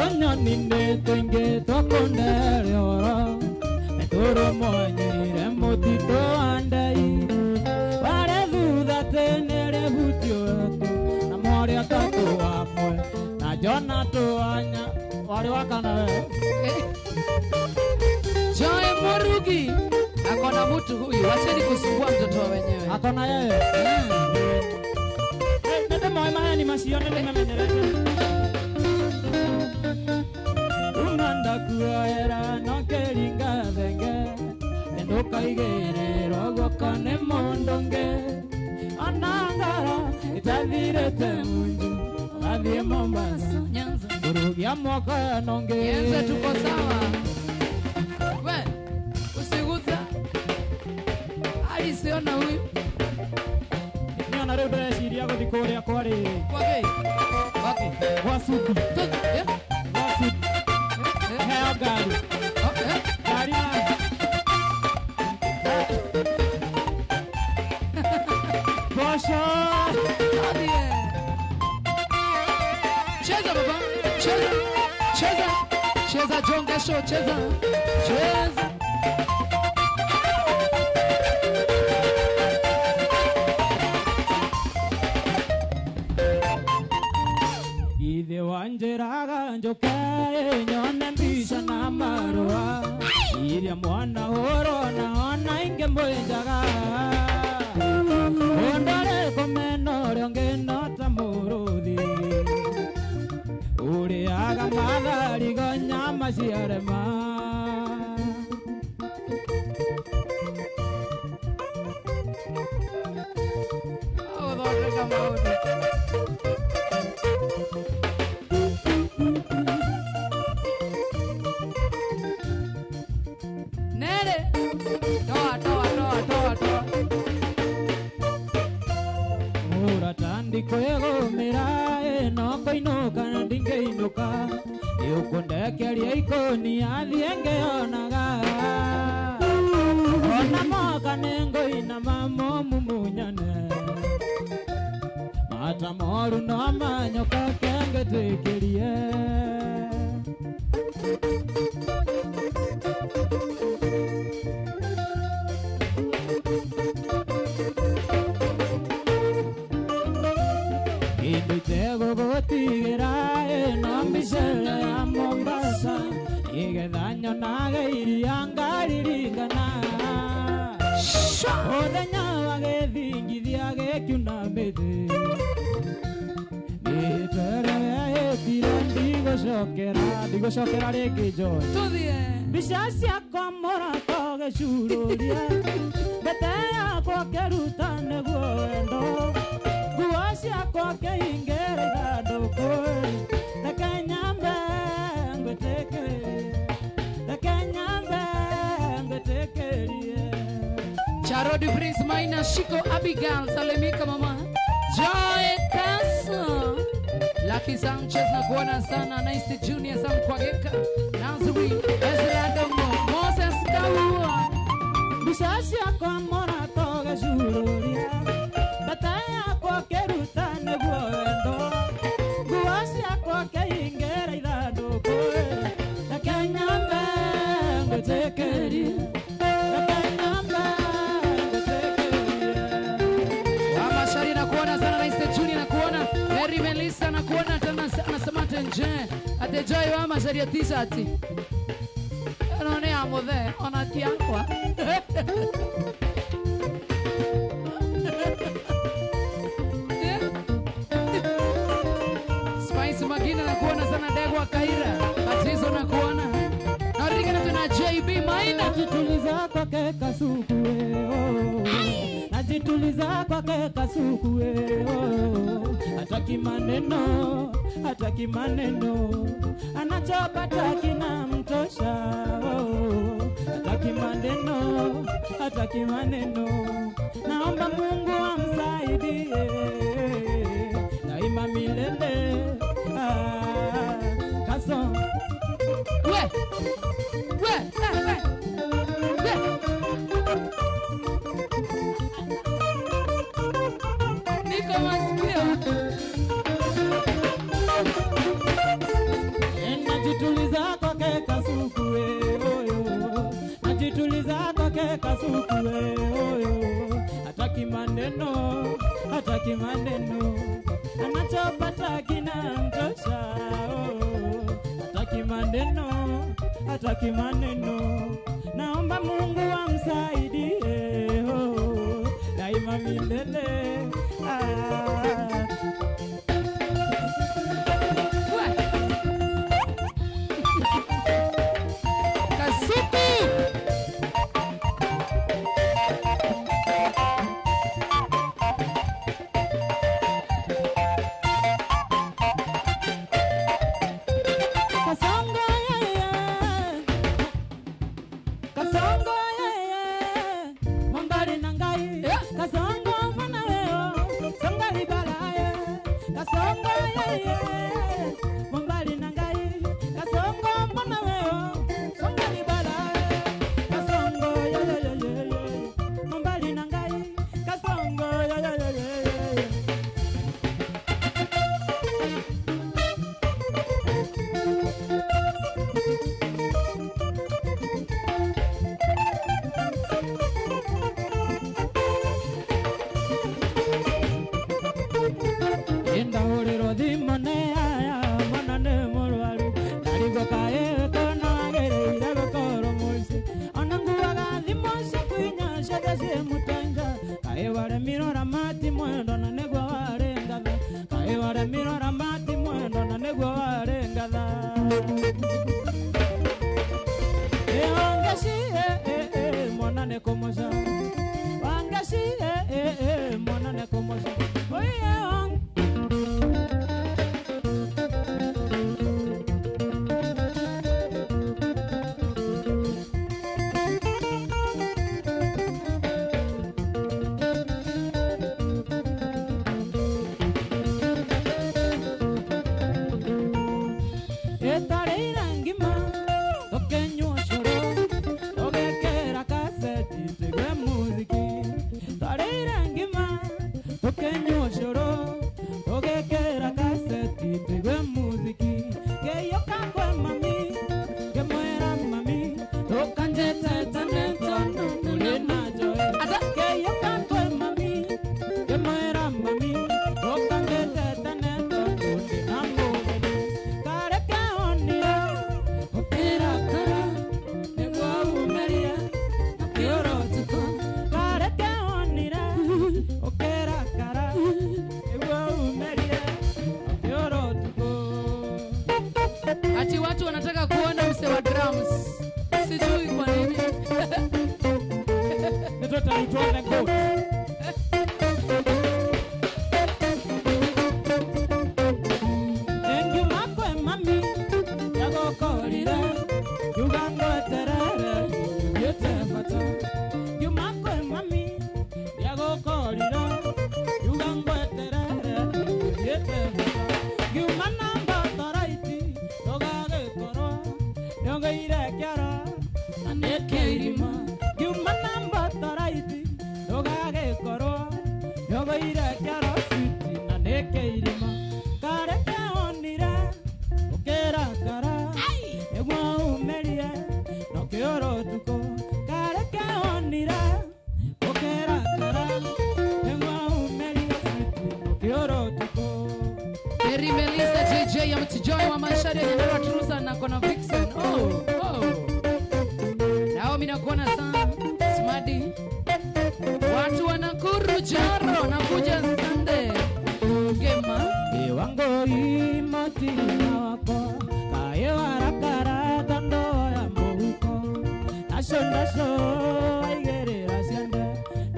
Onyoninde twenge twakondere oro Metoro mwanyire mutito andai Ware thutha tenere hutio etu Na mwari atatu wamwe Na jona tuanya Wari wakana we Joy Murugi. Akona mtu huyu. Wacheni kusumbua mtoto wa wenyewe. Akona yeye Nete moe maheni masione nimemenyerete Unanda kuaera no keringa thenge Endoka igerero gwakane mondonge Anangara itathirete munju Athie Mombasa Nyanza. Urugia mwaka nonge Nyanza tuko sawa. We, usiguza. Alisiona huyu. Niona rĩu ndĩreciria gũthiĩ kũrĩa kwarĩ Wage. Wage. gwa Suku Yeah. gwa Suku heo ngari Okay. ngari na Bosho Cheza baba. Cheza. Cheza. Cheza Jonga Show. Cheza. Cheza. Ithe wanjĩraga njoke nyone mbica na marũa iria mwana hũrwo na ona ingĩ mwĩnjaga ũndore kũmena ũrĩa ũngĩnota mũrũthi ũrĩaga matharigo nyama ciarema Gũthondeka maũndũ. Nere. Toa, toa, toa, toa, toa. Mũratandi kwĩgũmĩra ĩno kũinũka na ndingĩinũka nĩũkũndekeria ikũnia thiĩ ngĩonaga ona moka nĩngũinama mũmumunyane mata moru no manyoka kengĩtĩkĩrie Indo itegũgũtigĩra ĩno mbica ya Mombasa igetha nyonaga iria ngaririkana mũthenya wa gĩthingithia gĩkiuna mĩthĩ nĩtwerewe hĩtire ndigũcokera rĩngĩ njoe Tũthiĩ. mbica ciakwa mũrako gĩcurũria mbete yakwa kĩruta nĩguo wendo nguo ciakwa kĩhingĩra ithandũkũ reke nyambe ngwĩtĩkĩrie reke nyambe ngwĩtĩkĩrie Charodi Prince Maina Shiko Abigail Salimika mama Joy Kaso Lucky Sanchez na kuona sana Nice Junior Sam Kwageka Nazuri Ezra Domo Moses Kaua mbica ciakwa mũrako gĩcurũria mbete yakwa kĩruta nĩguo wendo nguo ciakwa kĩhingĩra ithandũkũ reke nyambe ngwĩtĩkĩrie reke nyambe ngwĩtĩkĩrie Wamashari na kuona sana Nice Junior na kuona Mary Melissa na kuona tena sana Samantha Nje Ate Joy Wamashari ya t-shirt None amothe ona tiakwa Spice Magina na kuona sana Degwa Kaira Batizo na kuona na rigana tuna JB Maina najituliza kwake Kasuku najituliza kwake Kasuku hataki maneno, hataki maneno, anachopata kinamtosha. Hataki maneno, hataki maneno, naomba Mungu amsaidie daima milele. Kaso we niko masikio. Najituliza kwake Kasuku oyo, najituliza kwake Kasuku oyo. Hataki maneno, hataki maneno, anachopata kinamtosha. Hataki maneno, hataki maneno, naomba Mungu amsaidie daima milele.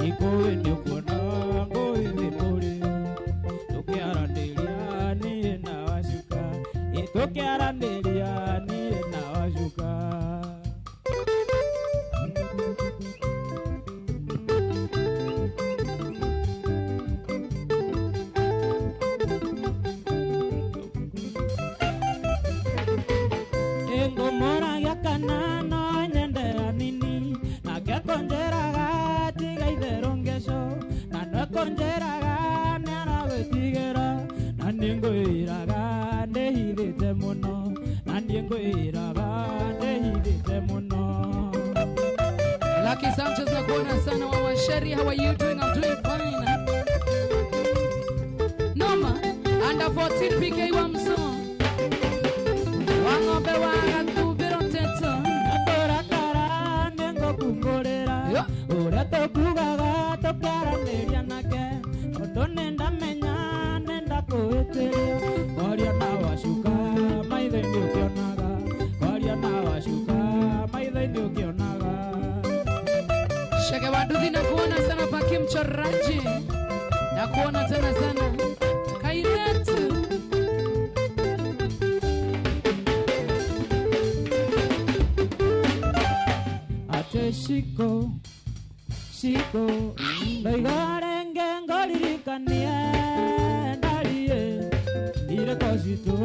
Iko ni kuona ngo hivi pole, tukiara tukiaranĩria niĩ na Wacuka. Ngũmũragia kana no nyendera nini nake konjeraga tiga itherũ ngeco na no konjeraga nĩ aragwĩtigĩra na niĩ ngwĩraga ndĩhithĩte mũno na niĩ ngwĩraga ndĩhithĩte mũno. Lucky Sanchez nakuona sana wa Washeri, how are you doing? I'm doing fine. Noma under 14 PK wa msomo wang'ombe wagatubĩro teto atũrakara nĩ ngũkumbũrĩra ũrĩa tũkugaga tũkĩaranĩria nake ũndũ nĩ ndamenya nĩ ndakũhĩtĩria kwaria na Wacuka maitho-inĩ ũkĩonaga kwaria na Wacuka maitho-inĩ ũkĩonaga. Shege Waduthi nakuona sana Paki mchoraji nakuona tena sana Kairetu Shiko, shiko, ndoigarenge ngoririkanie ndarie ire kosito.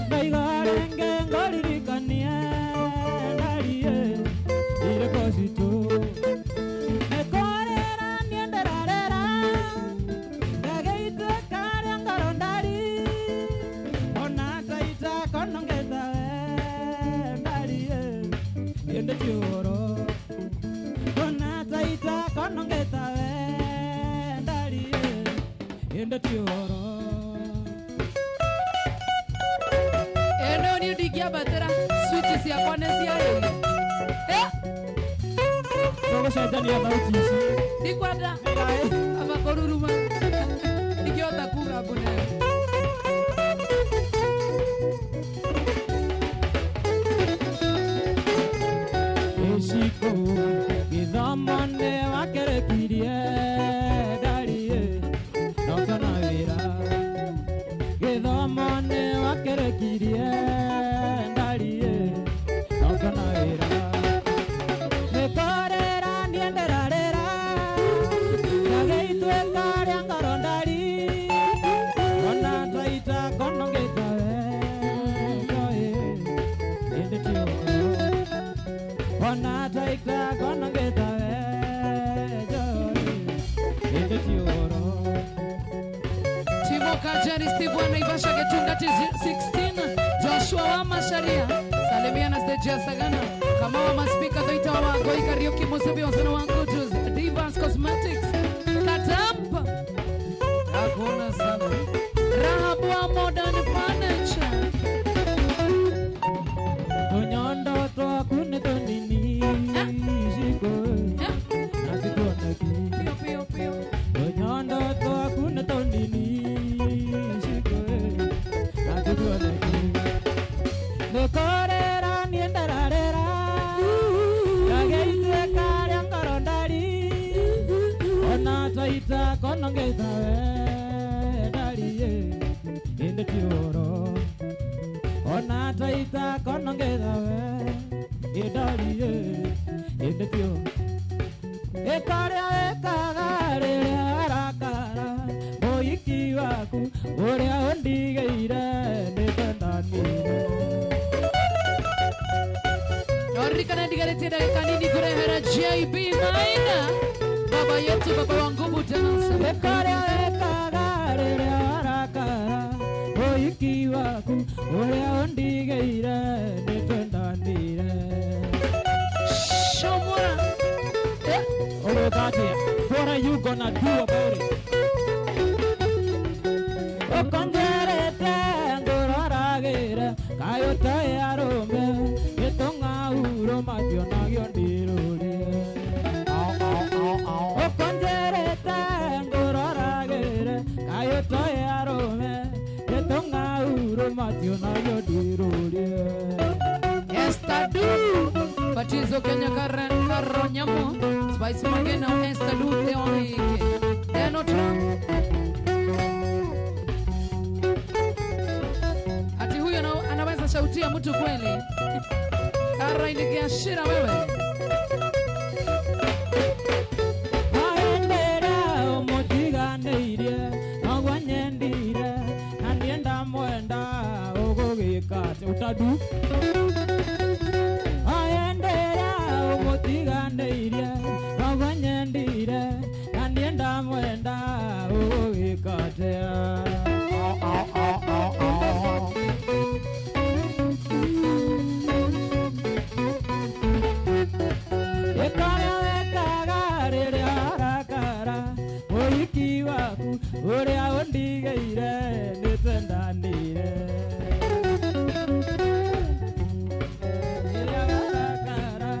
Ndoigarenge ngoririkanie ndarie ire kosito. Ekorera nienderarera ndageitwe kare ngarondari ona taita konongeta ndarie ende chioro. Konongeta ndarie ende tioro eno ni digia batera switch cia kone cia rĩu Togo cenjania thauti ici ndikwenda abakoruruma ndikiota kuga mbune Eshiko gĩthomone wakerekirie ndarie nokana wĩra gĩthomone wakerekirie ndarie nokana wĩra nĩkorera nienderarĩra ngageitwe karĩa ngarondari ona taita konongeta wekoĩ ĩndĩ tiũko ona taita konongeta Kajani Steve wa Naivasha Getunga 16 Joshua wa Masharia Salimiana Stage ya Sagana kama wa maspika Doita wa Goi Karaoke Musebi Wasana wa Ngujuz Divas Cosmetics Katampa Hakuna sana Rahabu wa Modern Furniture Onyondo toa kune tonini Shiko Nasikuonaki Pio pio Onyondo toa kune tonini Nekorera nienderarera Gageitwe karĩa ngarondari ona taita konongeta ndarie ĩndĩ tiũro ona taita konongeta ndarie ĩndĩ tiũro ĩkarĩa ĩkaga rĩrĩa arakara mũiki waku ũrĩa ũndigĩire nĩtwendanire Norikana digarete kanini kurehera JB Maina Baba yetu baba wa nguvu dansa Ekarĩa ĩkaga rĩrĩa arakara mũiki waku ũrĩa ũndigĩire nĩtwendanire Shomura Orogatia, what are you gonna do about it? Okonjerete ngororagĩra kayota yarũme gĩtũng'a uro makĩonagio ndirũrie Okonjerete ngororagĩra kayota yarũme gĩtũng'a uro makĩonagio ndirũrie Estadu Batizo Kenya Karonyamo Spice Magena Estadu Teonike Deno Trump Ati huyo mtu kweli. Kara inigiashira wewe. Aendera umutiganeirie agwanyendire na nienda mwenda ugugikate utadu. Aendera umutiganeirie agwanyendire na nienda mwenda ugugikate. Uria undigeire nitwendanire Iriawarakara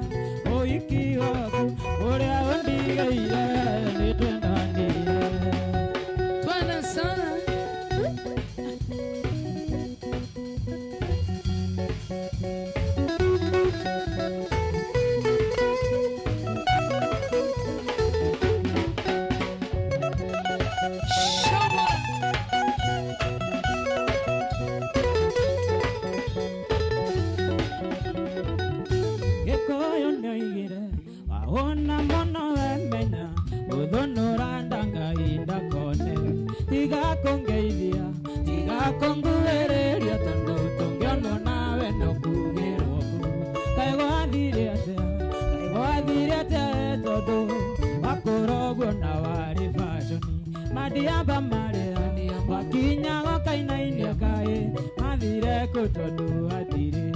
oiki waku uria undigeire nitwendanire Twana sana. Ona mono emenya uthonurandanga inda kone tiga kongeithia tiga konguereria tondu tungionwo nawe no kugirwo kai gwathire atia tondu wakorogwo na wari fashion madiamba maria wakinya gokainainia kai mathire kutondu atire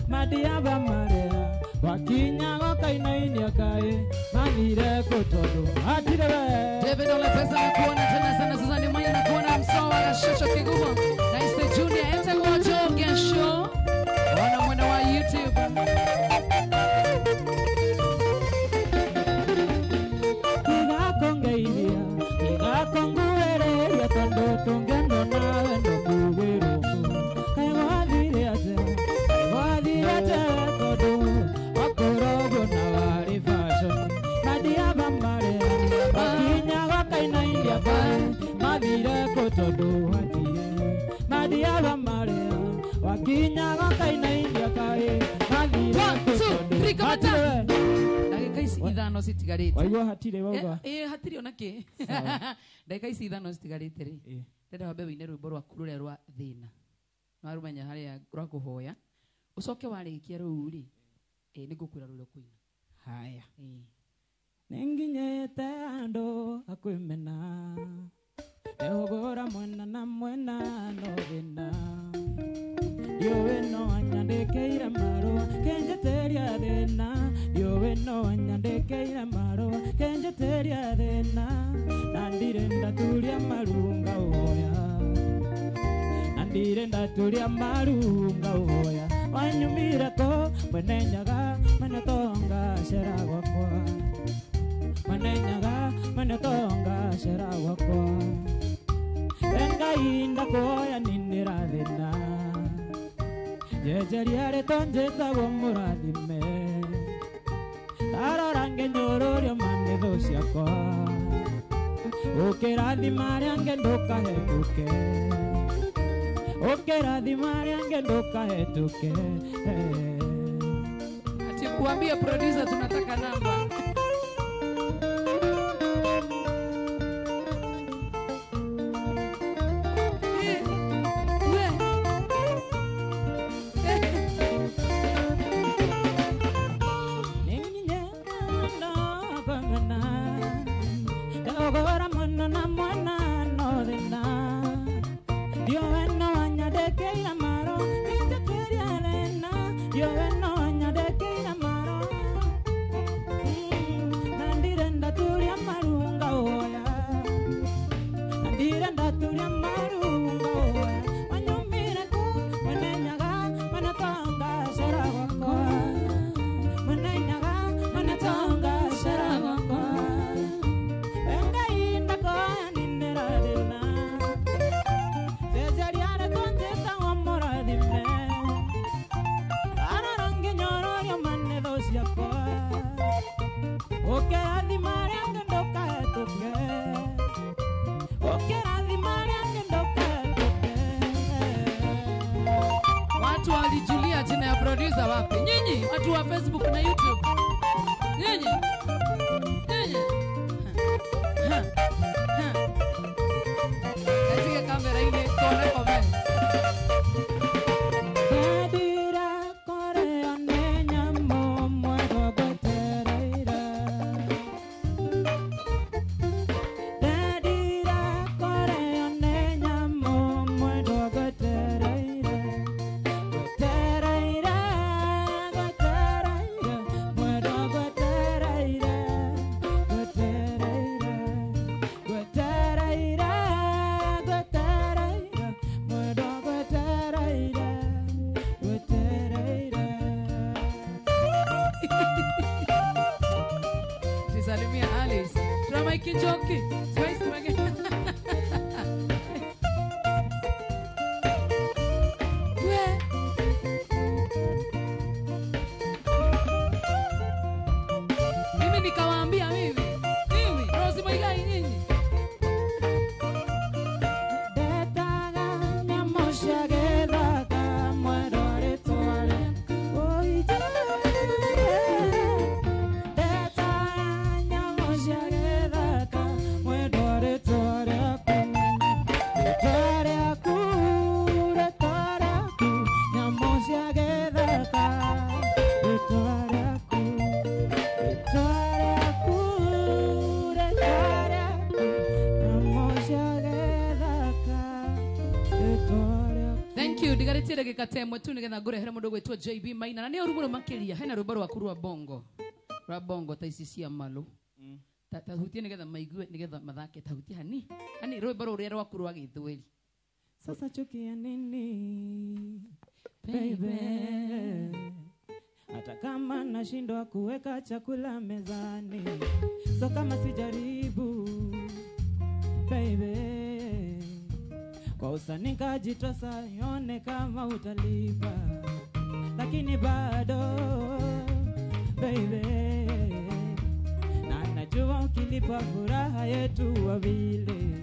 madiamba maria wakinya gokainainia kai mathire kutondu atire we David ole pesa na kuona tena sana Suzani Maya na kuona msawa ya shosho kigumo na Iste Junior ete wajo gesho wana mwena wa YouTube tiga kongeithia tiga konguereria tondu tungendo nawe no kugiru kai gwathire atia tondu wakorogwo na wari fashion madiaba maria wakinya gokainainia kai mathire kutondu atire madiaba maria wakinya gokainainia kai mathire kutondu atire ndagika ici ithano citigarite waigua hatire wauga hatire onake ndagika ici ithano citigarite ri ndenda wambe wine rwimbo rwaku ruria rwa thina no arumenya haria rwa kuhoya ucoke warikia ruu ri nigukwira ruria kuina haya ninginyete andu akwimena ehogora mwena na mwena no thina Yowe no anyandekeire marua kenjeteria thina Yowe no anyandekeire marua kenjeteria thina Nandire ndaturia marunga uhoya Nandire ndaturia marunga uhoya Wanyumire ko mwenenyaga mwenetonga shera gwakwa Mwenenyaga mwenetonga shera gwakwa Engai ndakuhoya ninira thina Jejeria retonjeta gomurathime Tarorange nyororio manitho ciakwa Ukirathima riange ndukahetuke Ukirathima riange ndukahetuke ati kuambia producer tunataka namba Ukirathima riange ndukahetuke mnacheza wapi? Nyinyi watu wa Facebook na YouTube. Nyinyi. Katika kamera ile kona comment. Katemwe tu nigetha ngure hera mundu gwetwa JB Maina na ni urumuro makiria hena rwimbo rwa kurua bongo rwa bongo ta ici cia malu ta hutie nigetha maigue nigetha mathake ta hutie hani rwimbo ruria rwa kurua githweri sasa chukia nini baby hata kama nashindwa kuweka chakula mezani so kama sijaribu baby kwa usani kajitosa yone kama utalipa lakini bado baby na najua ukilipa furaha yetu wawili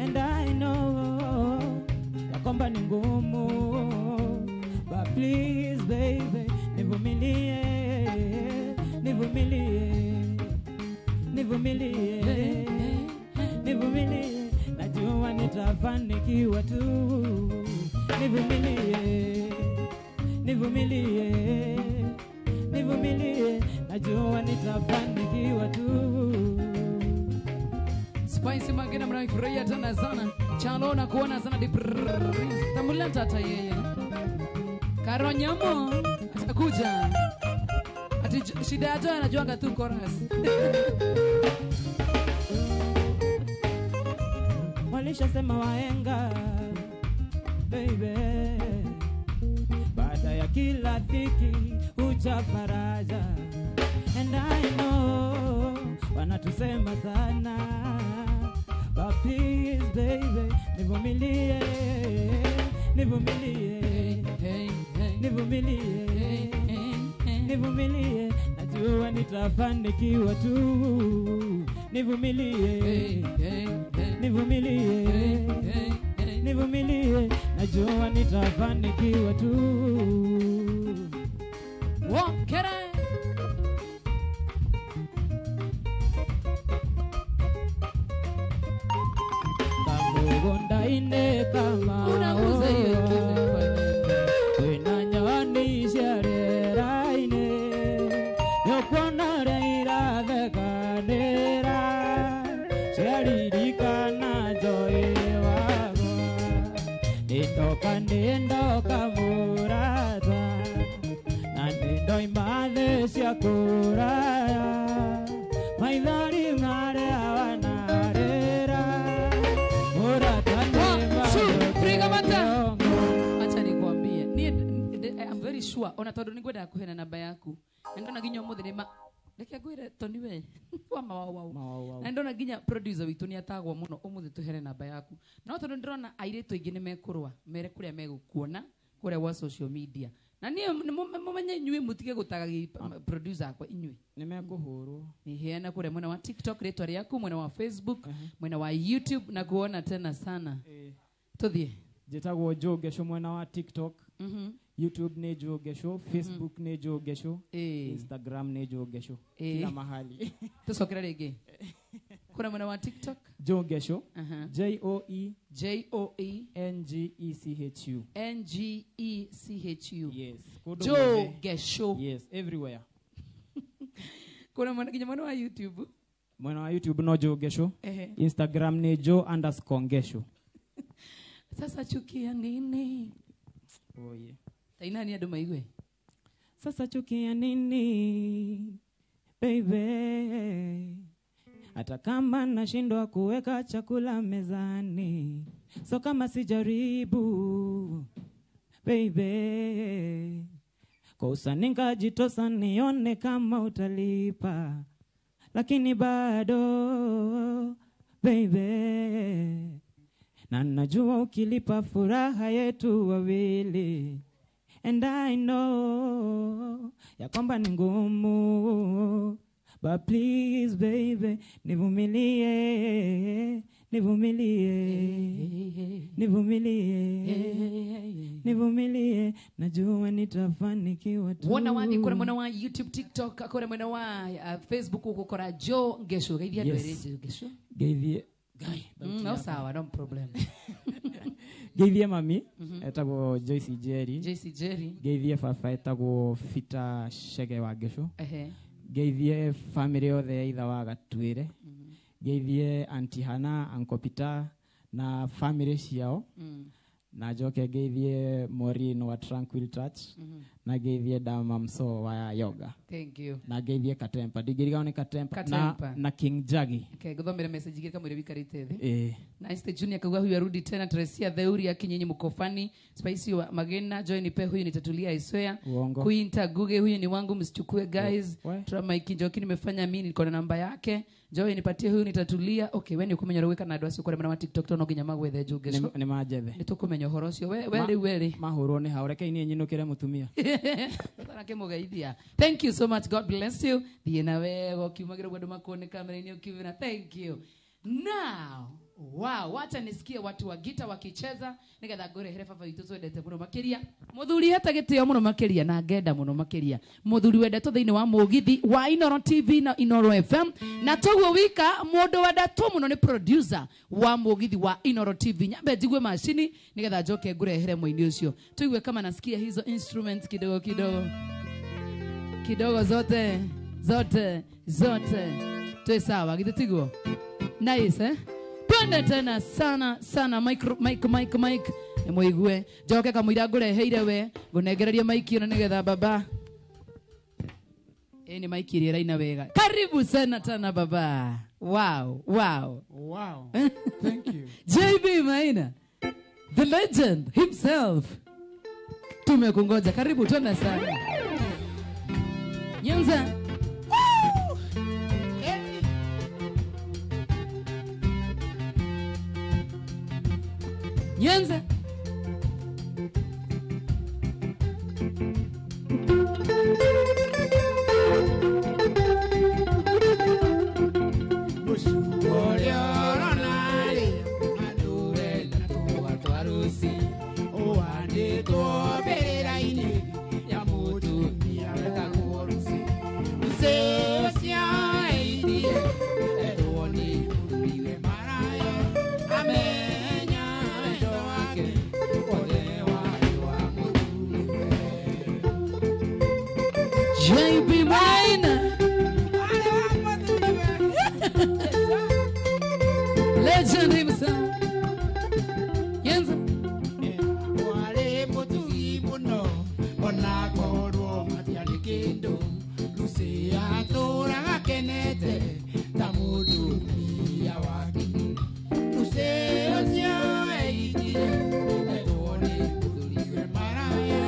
and I know ya kwamba ni ngumu but please baby nivumilie najua nitafanikiwa tu nivumilie najua nitafanikiwa tu Spicy magina mnaifurahia tena sana chalo na kuona sana tamuleta hata yeye Karonyamo atakuja ati shida yato anajuanga tu chorus walishasema waenga baby baada ya kila dhiki huja faraja and I know wanatusema sana but please baby nivumilie najua nitafanikiwa tu nivumilie najua nitafanikiwa tu Wokere Kamugonda ine kama unakuza hiyo wena nyani sharera ine yokona reira vekanera sharirikana joewa Nitoka murata na nindo imathe cia kuraya maithori mare awanarera murata acha nikwambie I'm very sure ona tondu ningwenda kuhena namba yaku ndona ginya muthi ni reke ngwire Tony we wa mawa na ndona ginya producer witu ni atagwo muno umuthi tuhere namba yaku no tondu ndirona airetu ingi ni mekurwa mere kuria megukuona kuria wa social media na ni mumenye nyue mutige gutaga producer akwa inyue ni mekuhurwo ni heana kuria mwena wa TikTok retwa riaku mwena wa Facebook mwena wa YouTube na kuona tena sana tuthie jetagwo Jogesho mwena wa TikTok YouTube ni Joe Gesho, Facebook ni Joe Gesho, Instagram ni Joe Gesho. Kila mahali. Tusokera rege. Kuna mwana wa TikTok? Joe Gesho. Joe Ngecchu. Ngecchu. Yes. Joe Gesho. Yes, everywhere. Kuna mwana wa YouTube? Mwana wa YouTube no Joe Gesho. Instagram ni Joe_Gesho. Sasa chukia nini? Oh yeah. Tainani ado maigwe. Sasa chukia nini? Baby. Hata kama nashindwa kuweka chakula mezani. So kama sijaribu. Baby. Kosa nikajitosa nione kama utalipa. Lakini bado. Baby. Na najua ukilipa furaha yetu wawili. And I know ya kwamba ni ngumu. But please baby, nivumilie. Nivumilie. Najua nitafanikiwa tu. Wana wani kuna mwana wa YouTube, TikTok, kuna mwana wa Facebook ukukora Joe Gesho. Gaithia dwere Joe Gesho. Gaithia. No sawa, no problem. Gaithia mami, etagwo Joyce Jerry. Joyce Jerry. Gaithia fafa etagwo Fita Shege wa Gesho. Gaithia family yothe ya itha wa Gatwire. Gaithia Auntie Hana, Uncle Peter na family ciao. Na joke gaithie Maureen wa Tranquil Touch. Na gaithie Dama Mso wa Yoga. Thank you. Na gaithie Katempa. Digiriga ni Katempa. Na King Jagi. Okay, guthomera message gika mwire bikarite thi. Na Este Junior kagwa huyu arudi tena Tresia Theuri akinyenye mkofani. Spicy wa Magena, Joy nipe huyu nitatulia iswea. Kuinta Guge huyu ni wangu msichukue guys. Trama ikinjoki nimefanya mimi niko na namba yake. Joy nipatie huyu nitatulia. Okay, wewe ni kumenya roweka na adwasi ukore mwana wa TikTok tono ginyama gwethe Joe. Ni majebe. Nitukumenya horo cio wele. Mahoro ni haureke ini nyinukire mutumia. Thank you so much. God bless you. Thiena wego kiumagira gwandu makone kamera ini ukivina. Thank you. Now, wow, wacha nisikie watu wa gita wakicheza nigetha ngore here baba witu twendete muno makiria. Muthuri hata gitio muno makiria na ngenda muno makiria. Muthuri wendete thiini wa Mugithi wa Inoro TV na Inoro FM. Na toguo wika mundu wendete muno ni producer wa Mugithi wa Inoro TV. Nyambe njigwe machini nigetha njoke ngure here moini ucio. Tuigue kama nasikia hizo instruments kidogo kidogo. Kidogo zote. Tuwe sawa githitiguo. Nice Twende tena sana mic Muigue njoke kamwira ngureheire we ngunegereria mic ino nigetha baba ni mic iri raina wega. Karibu sana tena baba. Wow. Thank you. JB Maina, the legend himself. Tumekungoja. Karibu twende sana. Nyanza. Nyanza. JB Maina, legend himself. Yenza. Wale mutugi muno, ona korwo matiari kindu. Lucia tora gakenete, ta mundu ya waki. Lucia cia eitire, edoni muthuriwe maraya.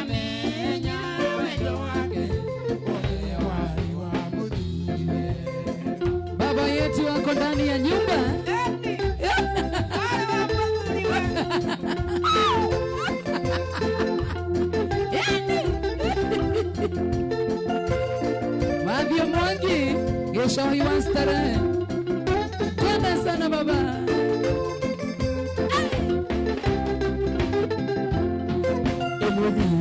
Amenya wendo wake, ole wali wa muthiwe. Baba yetu wako ndani ya nyumba. Mavyo Mwangi, Gesho Iwanstare. Twende sana baba. Emoji.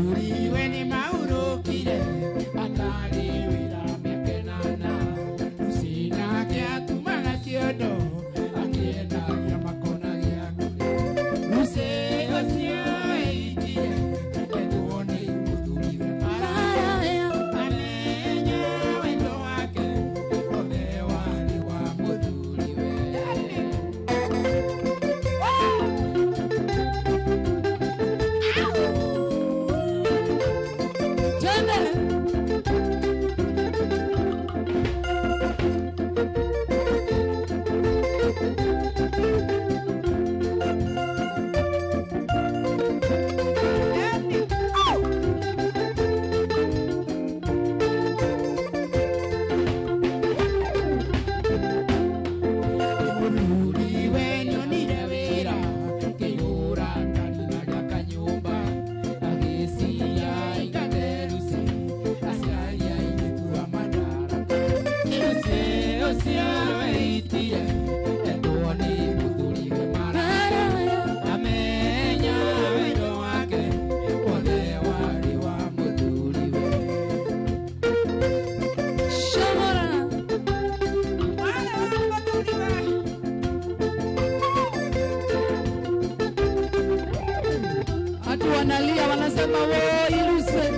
wanalia wanasema woiluse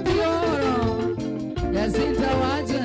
tioro Jacinta waje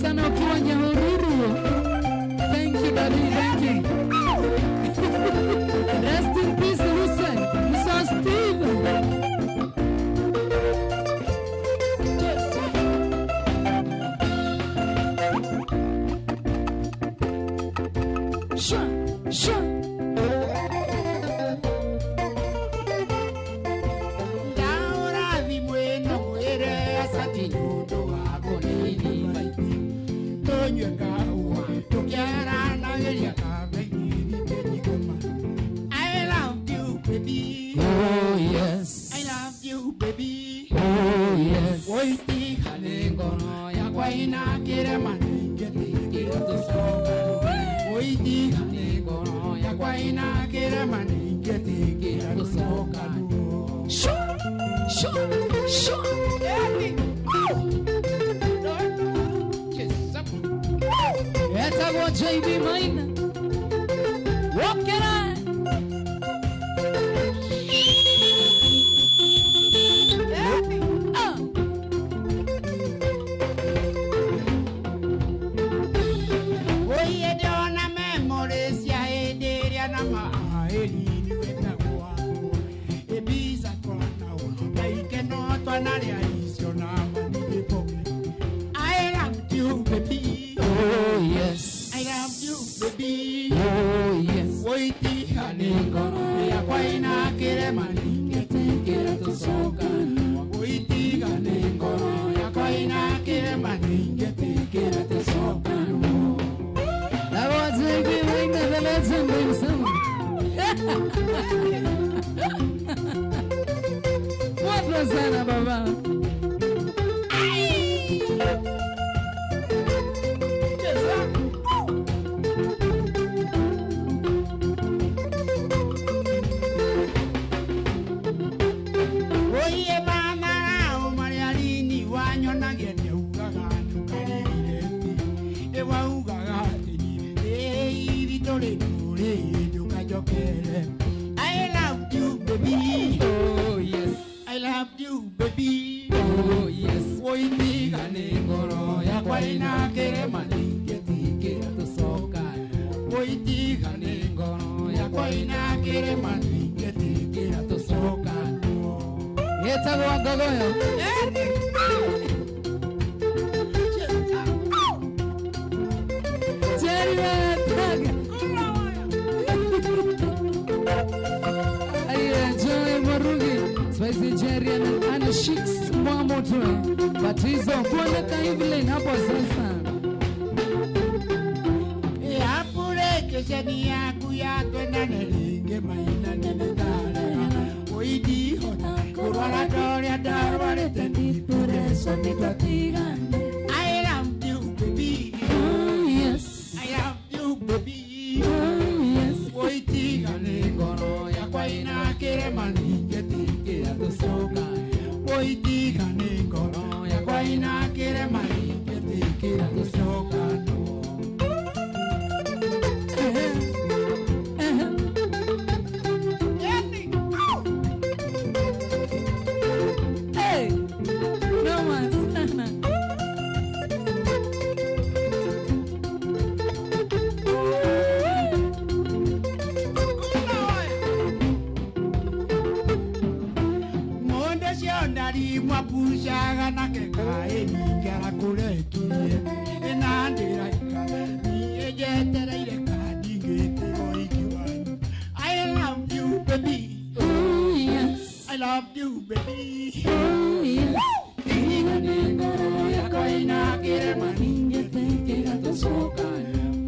sana ukiwa Nyahururu. Thank you daddy, thank you. Rest in peace Lucen, Mr. Steve. Sure. Oh yes, I love you, baby. oh yes. Oiti halengono ya kwa ina kire maningeti kire tusoka. Oiti halengono ya kwa ina kire maningeti kire tusoka. Sure. Eta go JB Maina. Walk it on. I love you, baby. Oh yes, I love you, baby. oh yes. Oiti halengono ya kwa ina kire maningeti kire tusoka. Oiti halengono ya kwa ina kire maningeti kire tusoka. That was JB Maina, the legend himself. What was that, Baba? I love you, baby. Oh yes, I love you, baby. oh yes. Oiti halengono ya kwa ina kire maningeti kire tusoka. Oiti halengono ya kwa ina kire maningeti kire tusoka. Eta go agogoyo. Jerry Tag. Joy Marugi, Spicy Jerry and Shix Mwamoto. Batizo kuona kaivile hapo sasa. Apure kesheni yaku ya twenda nelinge maina nene dara. Oidi hona kurwara doria darware tendi pure soni kwatigane. I love you, baby. Oh yes, I love you, baby. oh yes. Oiti halengono ya kwa ina kire maningeti kire tusoka. Oiti halengono ya kwa ina kire maningeti kire tusoka. Hey, no más. Monde shonda Mari mwakushaga na kekae ningara kurekie enandira ni jetereire kadingete oikiwani. I love you baby. Oh yes. I love you baby. Oh yes. Tiga nengoro ya koina kire maninge tekira tosoka.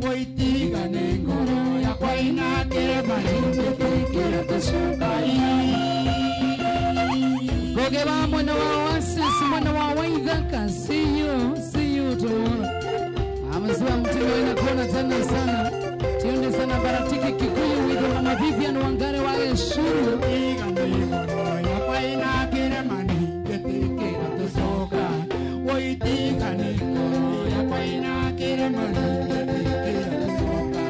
Oi tiga nengoro ya koina kire maninge tekira tosoka. Goge ba mwana wa Oasis, mwana wa Waithaka. See you tomorrow. Amesiwa mtindo inakuona tena sana. Tiende sana Baratiki Kikuyu with Mama Vivian Wangare wa Eshuru. Tiga nengoro ya koina kire maninge tekira tosoka. Oi tiga nengoro ya koina kire maninge tekira tosoka.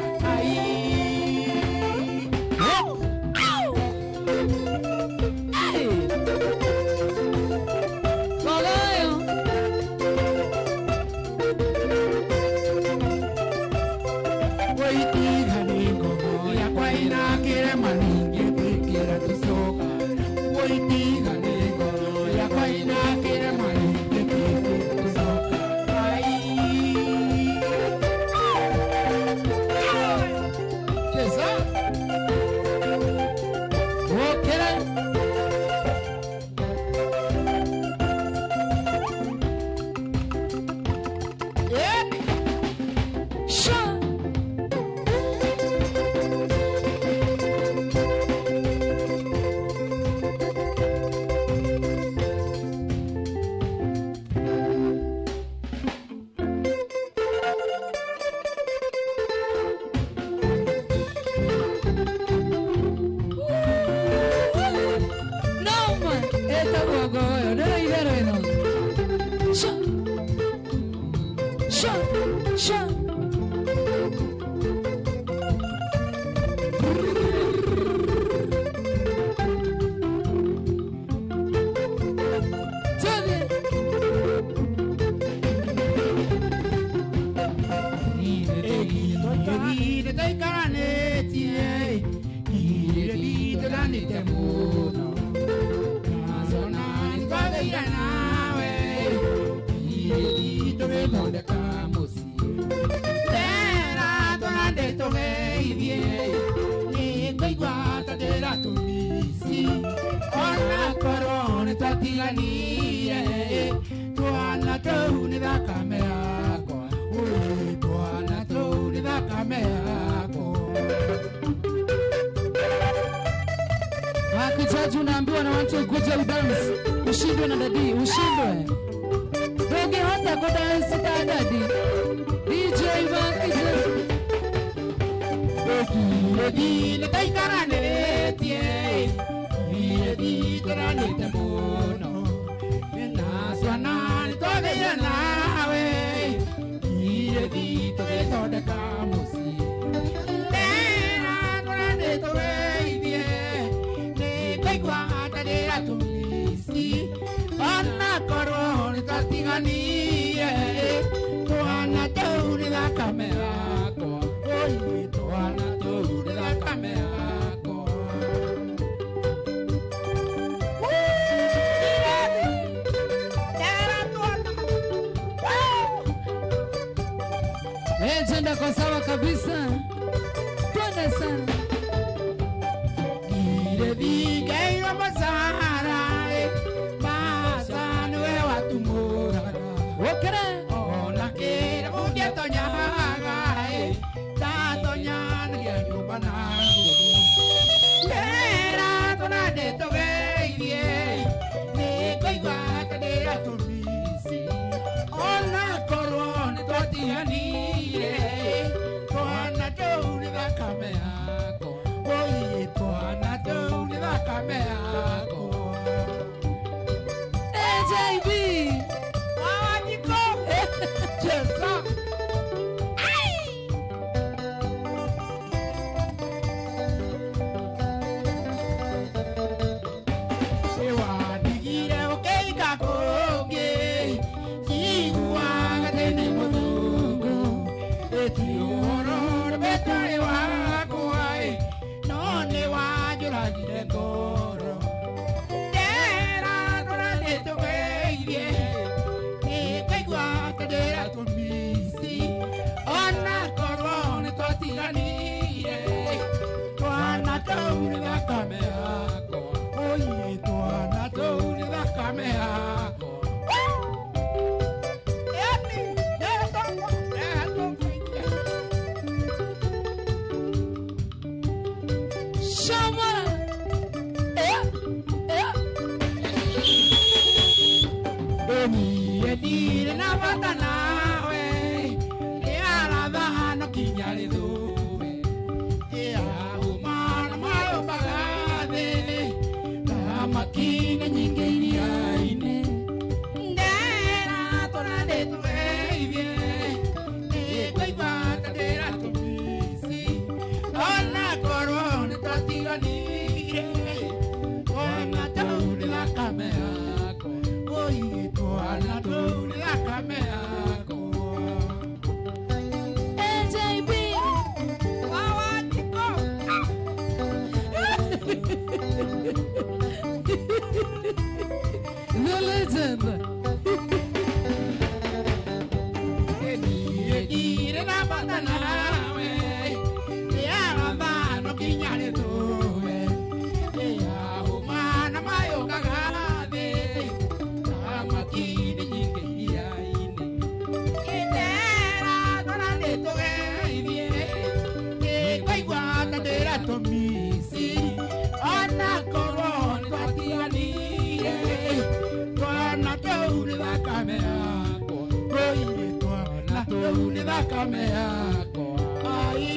Wakijaji unaambiwa na watu kuja udance. Ushindwe na dadi, ushindwe. Doge hata kudansi ta dadi. DJ wakijaji. Dogi le taikarane tie. Di tarane temono. Na swana ni toge ya nawe. Di toge toge kamusi. Tarane toge die. Guarda de la tumisi, Anna corone castiganie, tu Anna touri la camera, oi tu Anna touri la camera. Jenda kwa sawa kabisa. Twende sana. Vigeiro mazara, masano e watumura. Okere. Ona kera mundia tonyaga, ta tonyana ya nyumbana. Kera tona de togeie, ne koiwata de atumisi. Ona korone totianire, toana touri va kamea. Oi, toana touri va kamea. makine nyinge iriaine ndera tonane tugeithie nĩngũigua ta ndĩratũmisi ona korwo nĩtwatiganire twana tũu nĩ thakame yakwa oi twana tũu nĩ thakame yakwa AJB wawatiko the legend. Edire na batana we ya mama kinyare tuwe ya umana mayo kagade kama kidi nyingi ya ine idera dona de toge idie ke kwaigwa ta dera tomisi ana koron twatiani twana kaule la kamera oye twana kaule la kamera ai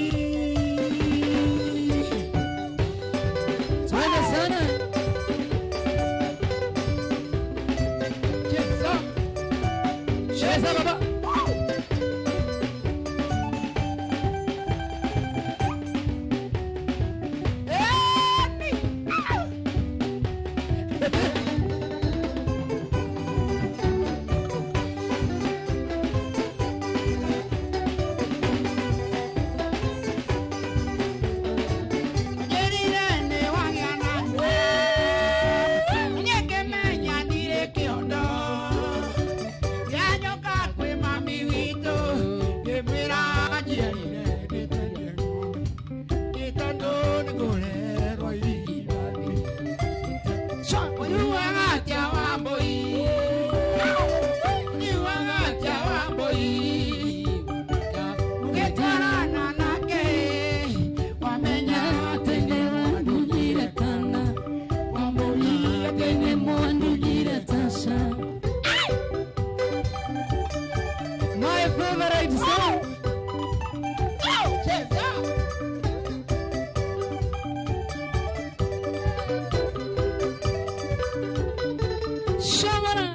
Twende sana. cheza Cheza baba. My favorite song. Shamara.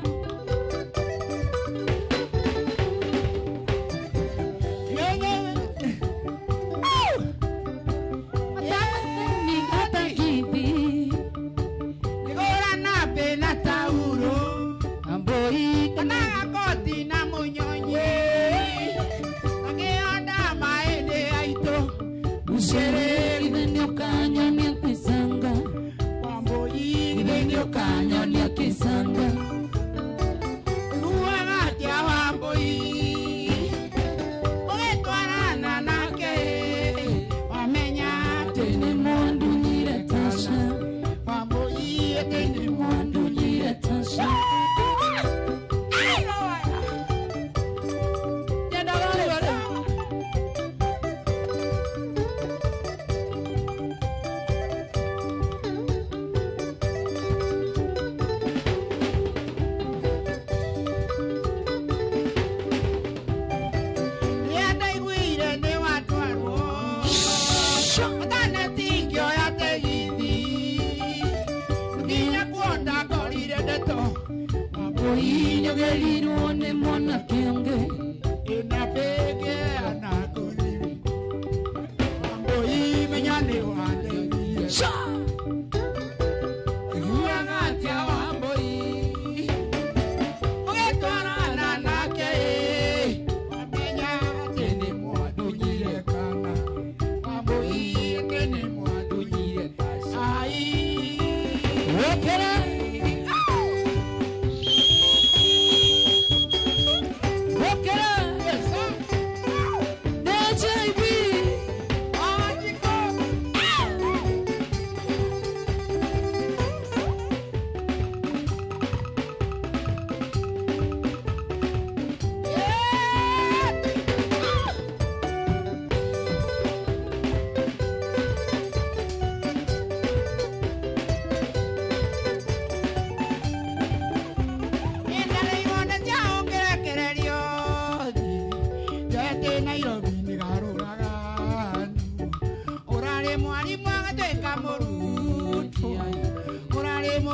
Okay.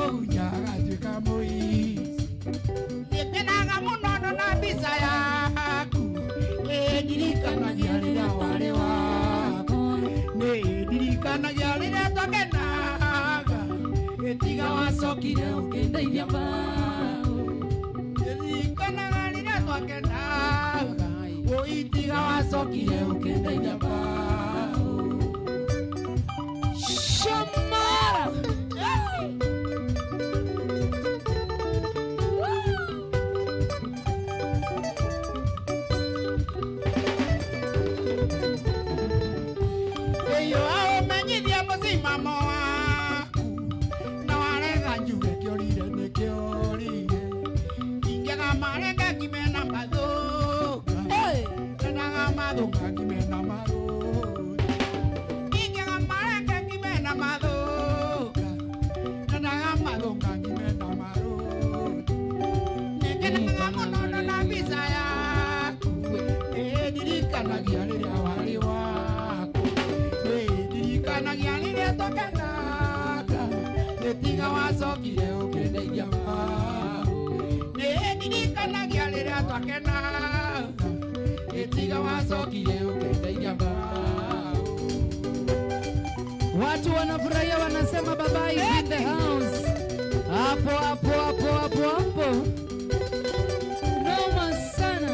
Nyagatuĩka mũici. Nĩngenaga mũno ndona mbica yaku, ĩndirikanagia rĩrĩa warĩ wakwa. Nĩndirikanagia rĩrĩa twakenaga, ĩtiga wacokire ũkĩndeithia mbaũ. Nĩndirikanaga rĩrĩa twakenaga, ĩtiga wacokire ũkĩndeithia mbaũ. Shamara! Mama waku na warega njuge kĩorire nĩ kĩorire ingega marega ngimena mathũka enaga mathũka ngimena marũthi ingega marega ngimena mathũka enaga mathũka ngimena marũthi nĩngenaga mũno ndona mbica yaku ĩndirikanagia rĩrĩa warĩ waku ĩndirikanagia rĩrĩa twakenaga ĩtiga wacokire ũkĩndeithia mbaũ nĩndirikanagia rĩrĩa twakenaga ĩtiga wacokire ũkĩndeithia mbaũ. Watu wanafurahia wanasema baba is in the house. Hapo hapo hapo hapo hapo. Noma sana.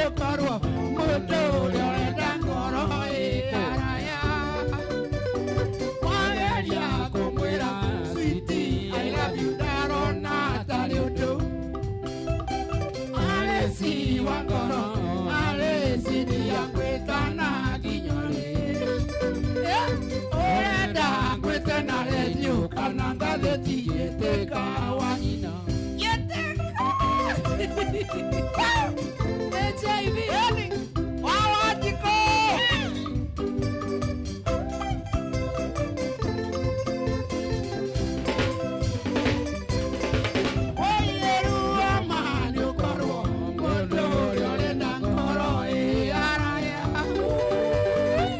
ukorwo mundu uria urenda ngoro ikaraya wageria kumwira sweetie I love you ndarona atari undu aresi wa ngoro aresi ndiakwitana nginyore urenda ngwitana redio kana ngatheti yeteka wa nyina HIV wawatiko oyeruwa mani ukorwo mundu uria urenda ngoro iaraya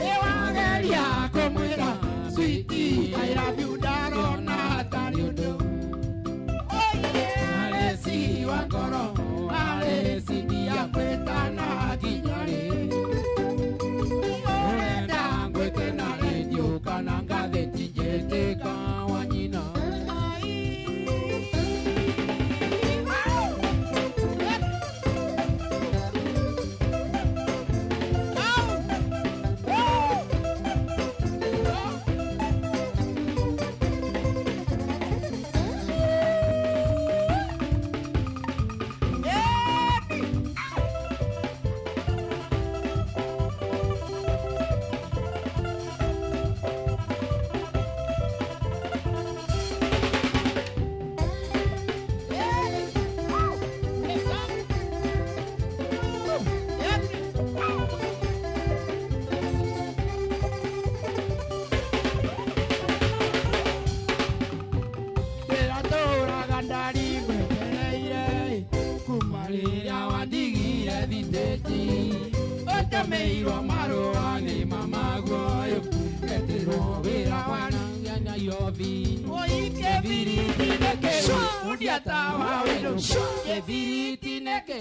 iwageria kumwira sweetie I love you ndarona atari undu aresi wa ngoro aresi ndiakwitana nginyari urenda ngwitana redio kana ngatheti njĩtĩka wa nyina meirwo marũa nĩ mamaguoyo eterwo wĩra wana nyanya yovi kebiriti neke undiatawa wĩnũkia kebiriti neke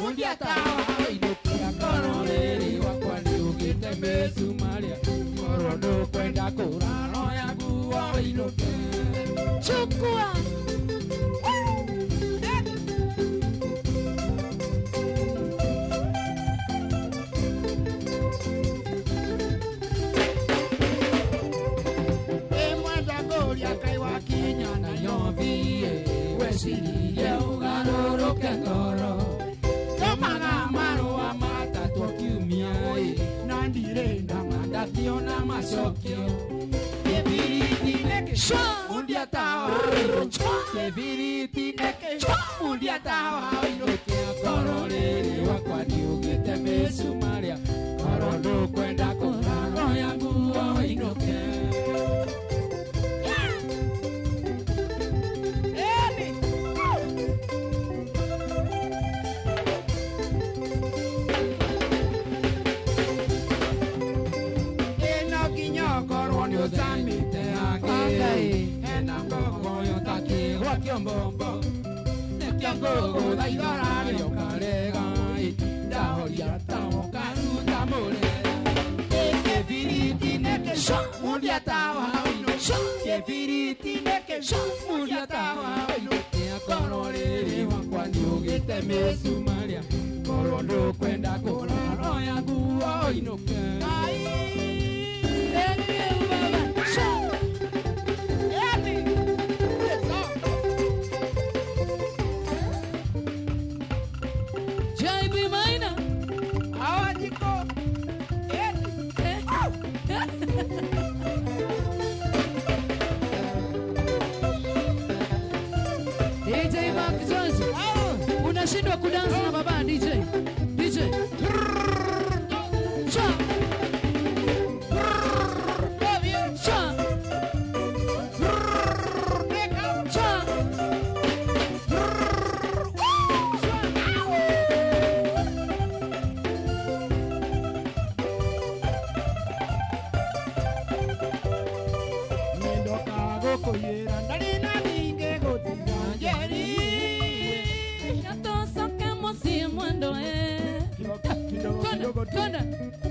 undiatawa wĩnũkia ngoro rĩrĩ wakwa nĩ ũgĩte mecumarĩa ngoro ndũkwenda kũraro yaguo wĩnũke chukua wecirie ũgarũrũke ngoro tũmaga marũa matatũ kiumia na ndirenda mandathio na macokio kĩbiriti neke undiatawa kĩbiriti neke undiatawa wĩnũkia ngoro rĩrĩ wakwa nĩũgĩte mĩcumarĩa ngoro ndũkwenda kũraro yaguo wĩnũke Kiombo nekiangogo daidara yokarega dahoria tawo karuta mole kebiriti neke mundia tawa kebiriti neke mundia tawa korore wakwa niugite mesumaria korondo kwenda koraro yangu oinoke unashindwa kudansa na baba DJ cha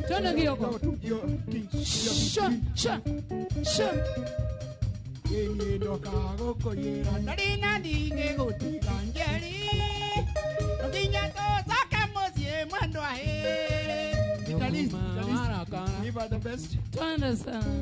Tona Giyoko. Sha. Yeye ndo kago koyera ndina dinge gotiganjeri. Nginya to saka mosie mwendo ahe are the best. Twende sana.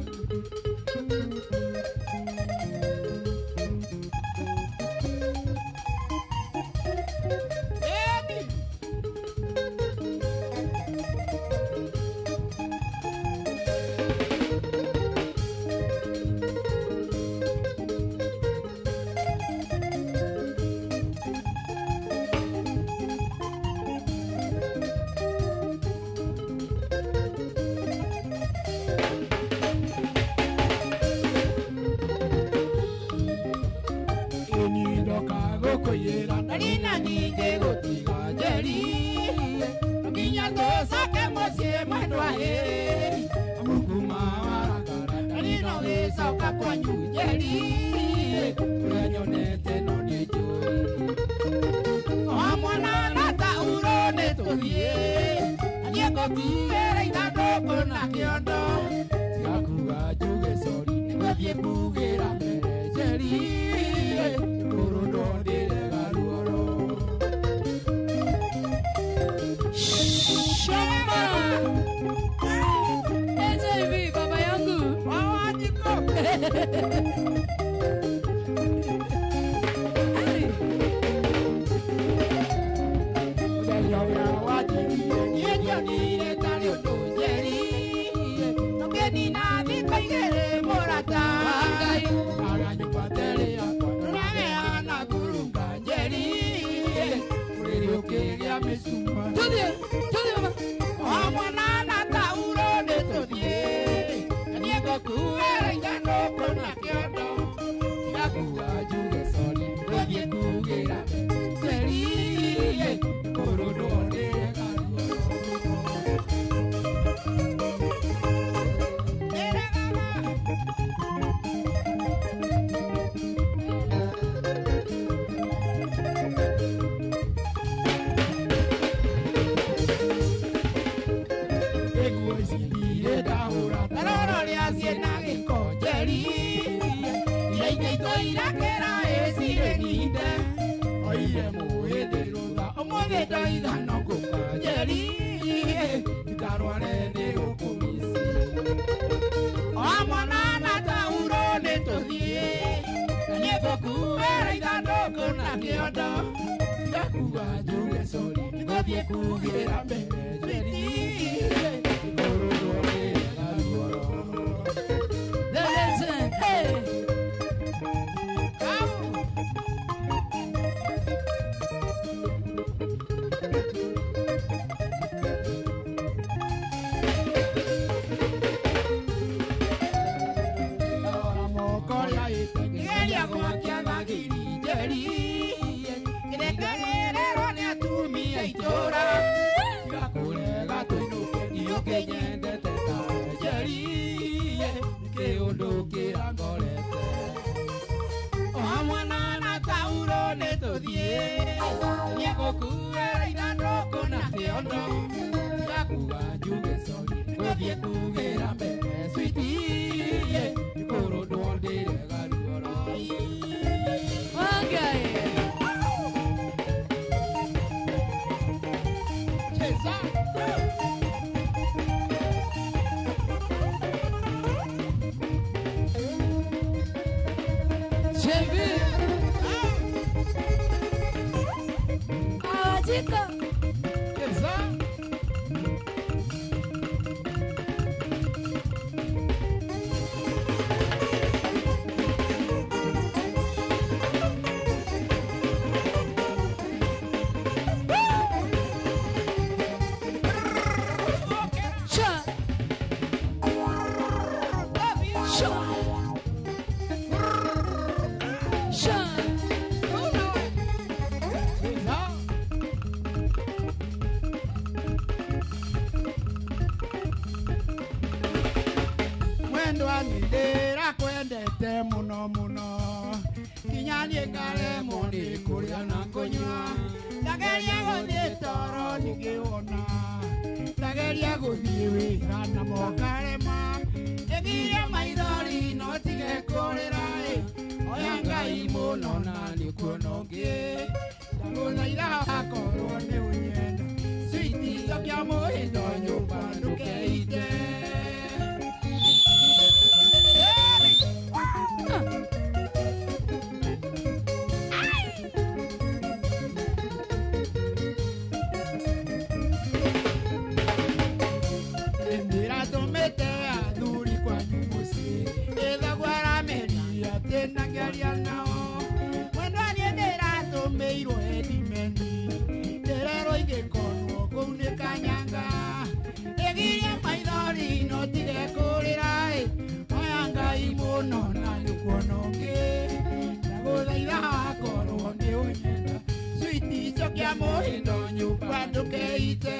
kia mohindo nyumba ndukeite.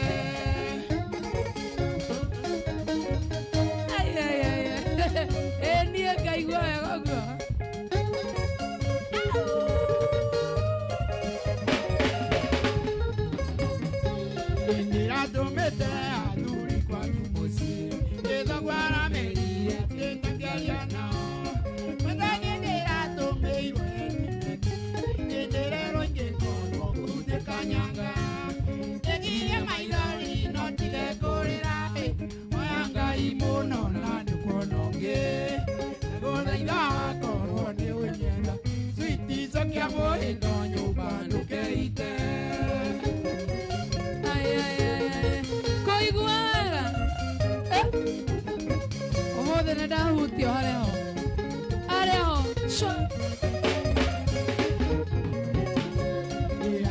Ai ai ai. Nie kaigua wega guo. Indira tumete aduri kwa nyumusi. Eza gwara meria tenda galia nao. Madani indira tumeirwe. Indira ronge kono kune kanyanga. Egiye maidari no tige korera. Oyanga imono na nukononge. Agora ida koro ne unyenda. Sweetie sokia mohindo nyumba nukeite. Omothe ndahutio hareho hareho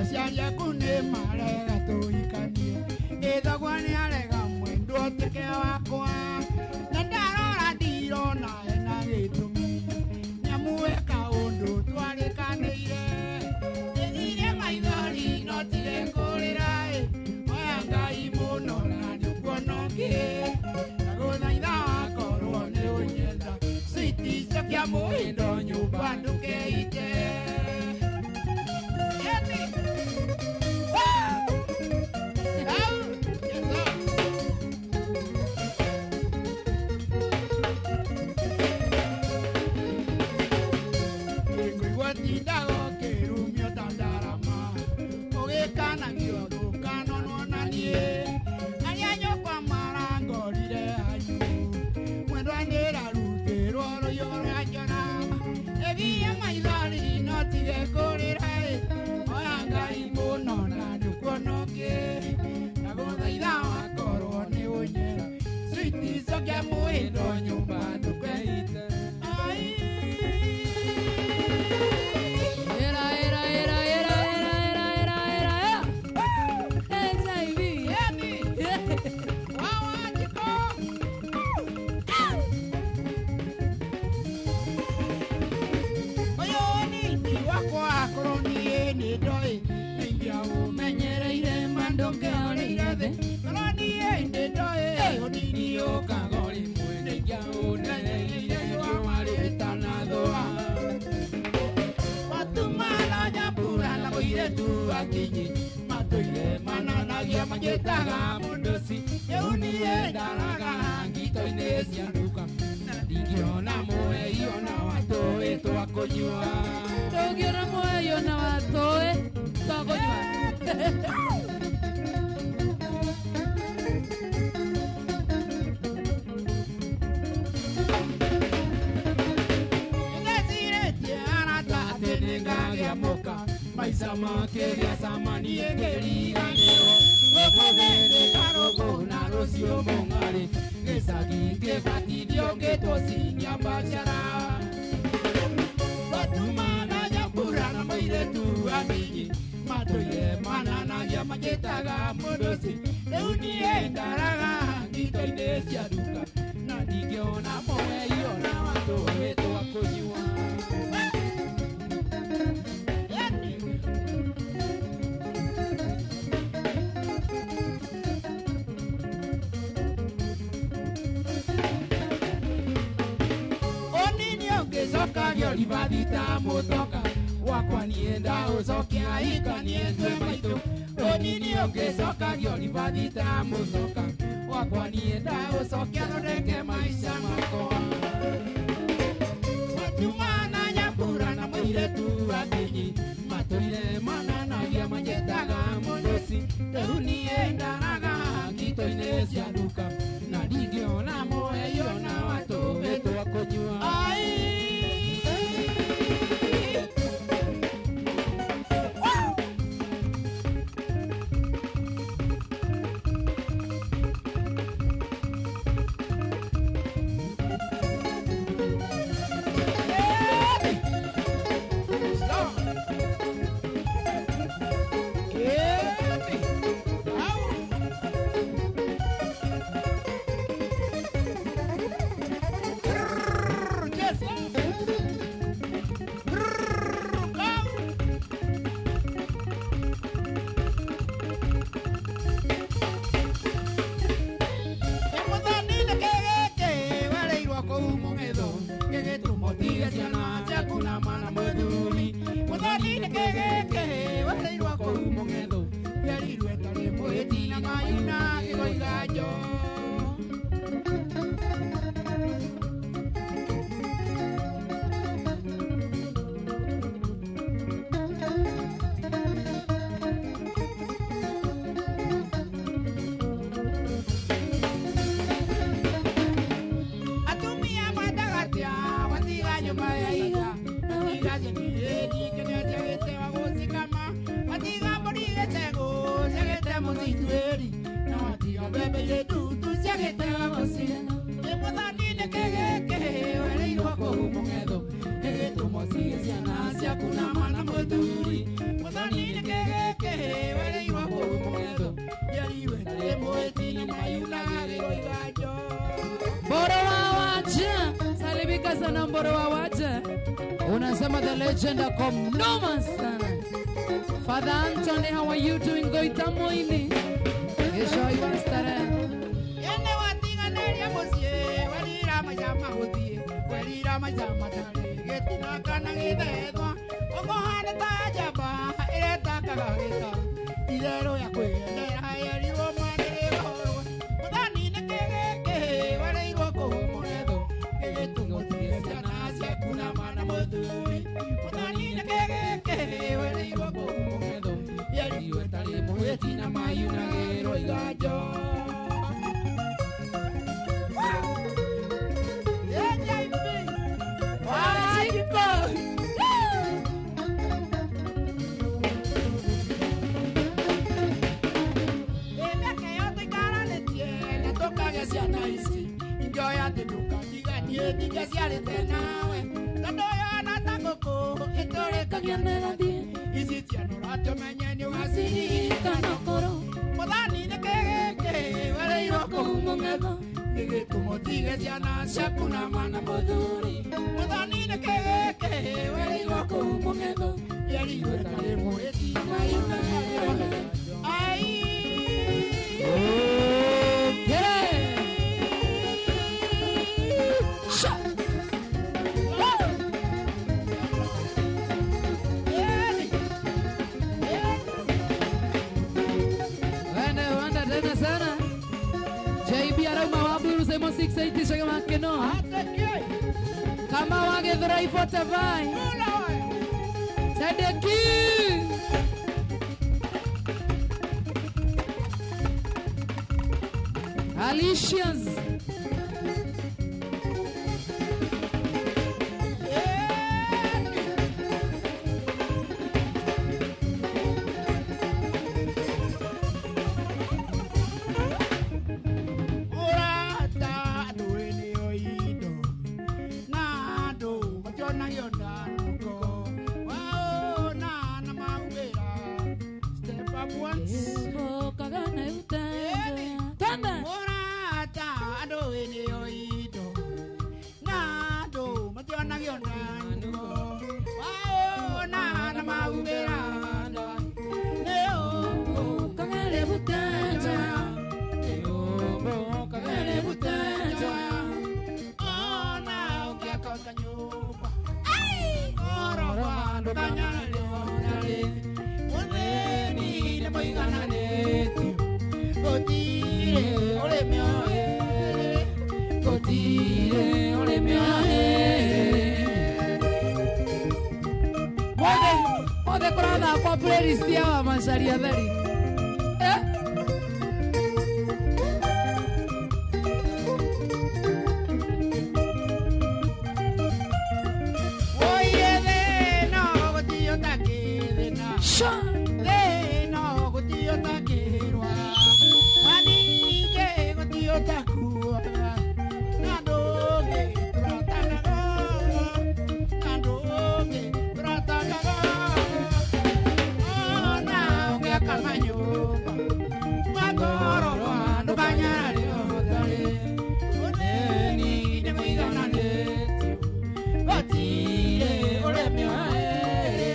Aciaria kune marega tuikanie ithagwa ni arega mwendo teke wakwa na ndarora ndirona ena gitumi nyamuweka undu twarikanire ithire maithori no tige kurira oya ngai muno na nikuonongi naguthaitha wakorwo ni unyenda switi cokia muhindo nyumba ndukeite. Muhindo nyumba ndukeite. era eza hivi oyoni niwako akoroni nidoi ningia umenyereire mandonge oreire koroni nidoi onini okagori mwenengia unereire wamarita doa watumana nyambura na goiretu akinyi matoire mananagia magetaga mundosi eunie ndaraga ngito-ini cia nduka na ndingiona muheio na watũĩ twa kũnyua ndũngĩona muoyo na watũĩ twa kũnyua Ndecirĩtie arata atĩ nĩngagĩamũka maica makĩgĩa camani ĩkĩriganĩrwo ũmũthĩ nĩkarũgũ na rũciũ mũng'arĩ gĩcagi ngĩbatithio ngĩtũcinia mbacara watumana nyambura na mũirĩtu aninyi matũire mananagia magĩtaga mũndũci rĩu niĩ ndaraga ngito-inĩ cia nduka na ndingĩona mũheio na watũĩ twa kũnyua. Ũngĩcokagio ribathita mũtoka wakwa niĩ ndaũcokia ikanie twĩ maitũ ũnini ũngĩcokagio ribathita mũtoka wakwa niĩ ndaũcokia thondeke maica makwa watumana nyambura na mũirĩtu akinyi matũire mananagia manjĩtaga mũndũci rĩu niĩ ndaraga ngito-inĩ cia nduka na ndingĩona mũheio na watũĩ twa kũnyua. kegeke wale iwa kumungedo yaliwe na moetini mayunagare oigajo Mboro wa waja, salibika sana Mboro wa waja. Unasema the legend ako mnoma sana. Father Anthony, how are you doing? Goita moini. Kesho ibastara. Ene watiga neria musie, walira majama guthie, walira majama tare, getina kana githethwa. Ogohane ta jaba, ireta kagagita. Irero ya kwendera yeriwo mwanire horo. Muthani ne kegeke, wale iwo kuhumoretho. Gegetungothie ciana ciaku na mana muthuri. Muthani ne kegeke, wale iwo kuhumoretho. Yeriwe tari muheti na mayunagiro igajo. Shakuna mana boduri Mudani ne keke wali wako mongedo Yari wetale moeti mayuna Ai Semo 680 chega makeno kama wagethora ifota vai Tedeki Alicia's playlist ya Macharia Dhari. Oye de no gotillo taque na. De no gotillo taquerwa. Mani que gotillo takua. Nadoge trotanago. Nadoge trotanago. Kamañopa, magoro no bañare odare, oneni ne mi ganane, gotire ole mi aere,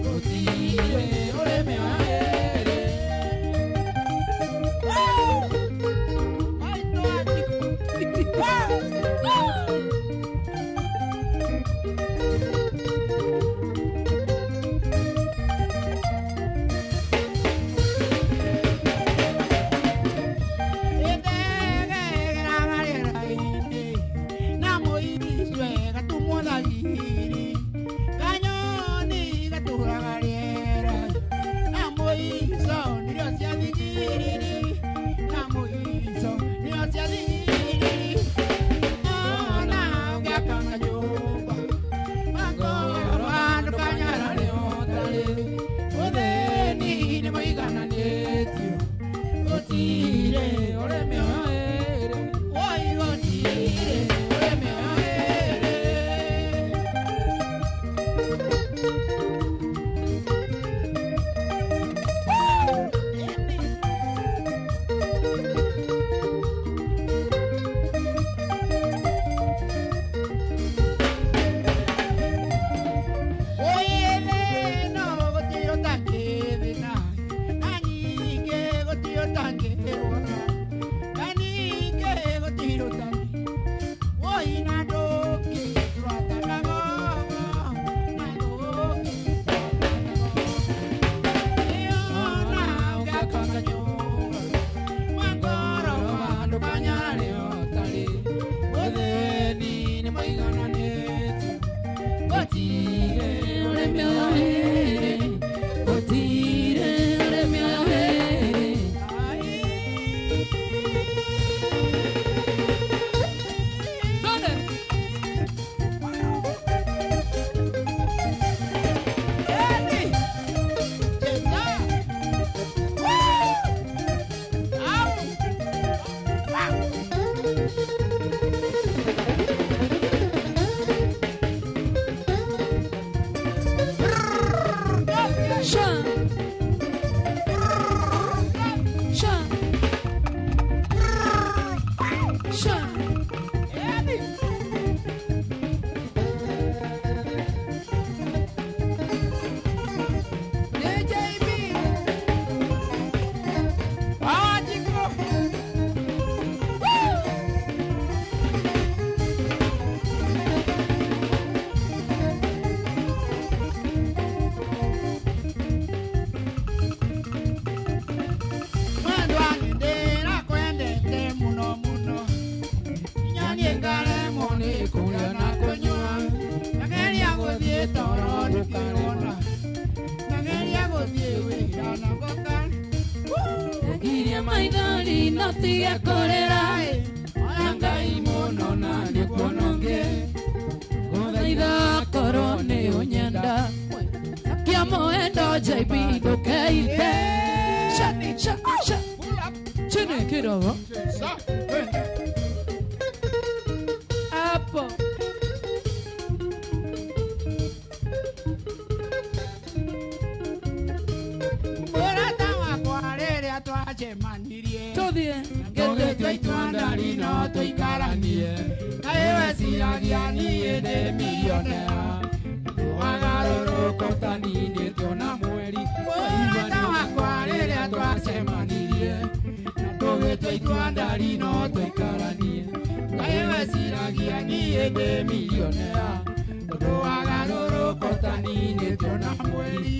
gotire ole mi aere. Ay no maithori no tige kũrĩra oya Ngai mũno na nĩkuononge gũthaitha korwo nĩ ũnyenda kia mũendo JB ndũkeite chini kidogo hapo mũrata wakwa rĩrĩa twacemanirie tũthiĩ tũgĩtua itua ndari no tũikaranie nawe ciragia niĩ ndĩ milionea wagarũrũka ũtaninĩtio na mweri mũrata wakwa rĩrĩa twacemanirie tũgĩtua itua ndari no tũikaranie nawe ciragia niĩ ndĩ milionea wagarũrũka ũtaninĩtio na mweri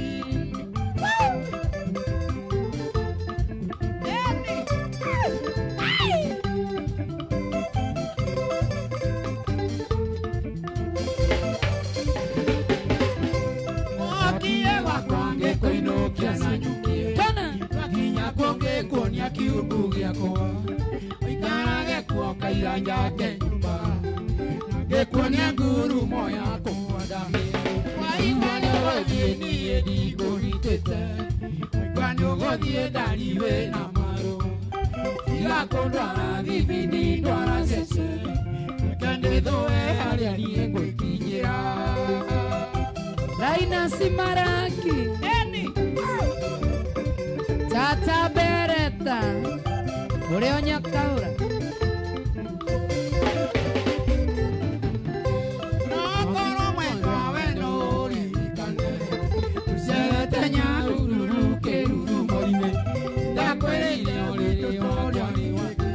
kuonia kiungu gĩakwa ũikarage kuo kairanja kenyumba ngĩkuonia ngurumo yakwa ndahĩa waigua nĩũgũthiĩ niĩ ndikũnyitĩte waigua nĩũgũthiĩ ndari wĩna marũ tiga kũndwara thibindi ndwara cece reke ndĩthũe harĩa niĩ ngwĩkinyĩra Linus Maraki Tata Beretta Ureo Nyakaura Nokoro mwendwa wendo ũririkane Ucete nyarururu kĩruru moime Ndakwĩrĩire ũrĩrĩ orwani wake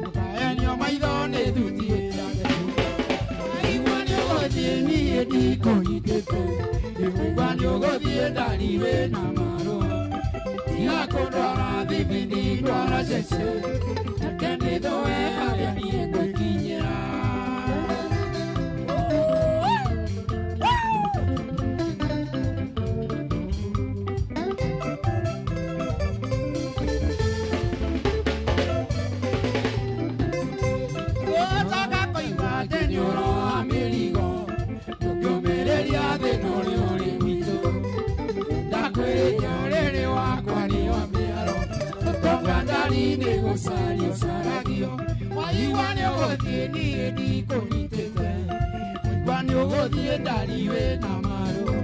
Ũkaenio maitho nĩ thuti ĩrane Waigua nĩũgũthiĩ niĩ ndikũnyitĩte Waigua nĩũgũthiĩ ndari wĩna marũa Tiga kũndwara thibindi ndwara cece Reke ndĩthũe harĩa niĩ ngwĩkinyĩra Gũcoka kũigua atĩ nĩũroa mĩrigo Ndũkĩũmĩrĩria thĩna ũrĩa ũrĩ witũ Ndakwĩrĩire ũrĩrĩ wakwa nĩ wa mĩaro Ũtonga ndari nĩ gũcaria ũcaragio Waigua nĩũgũthiĩ niĩ ndikũnyitĩte Waigua nĩũgũthiĩ ndari wĩna marũ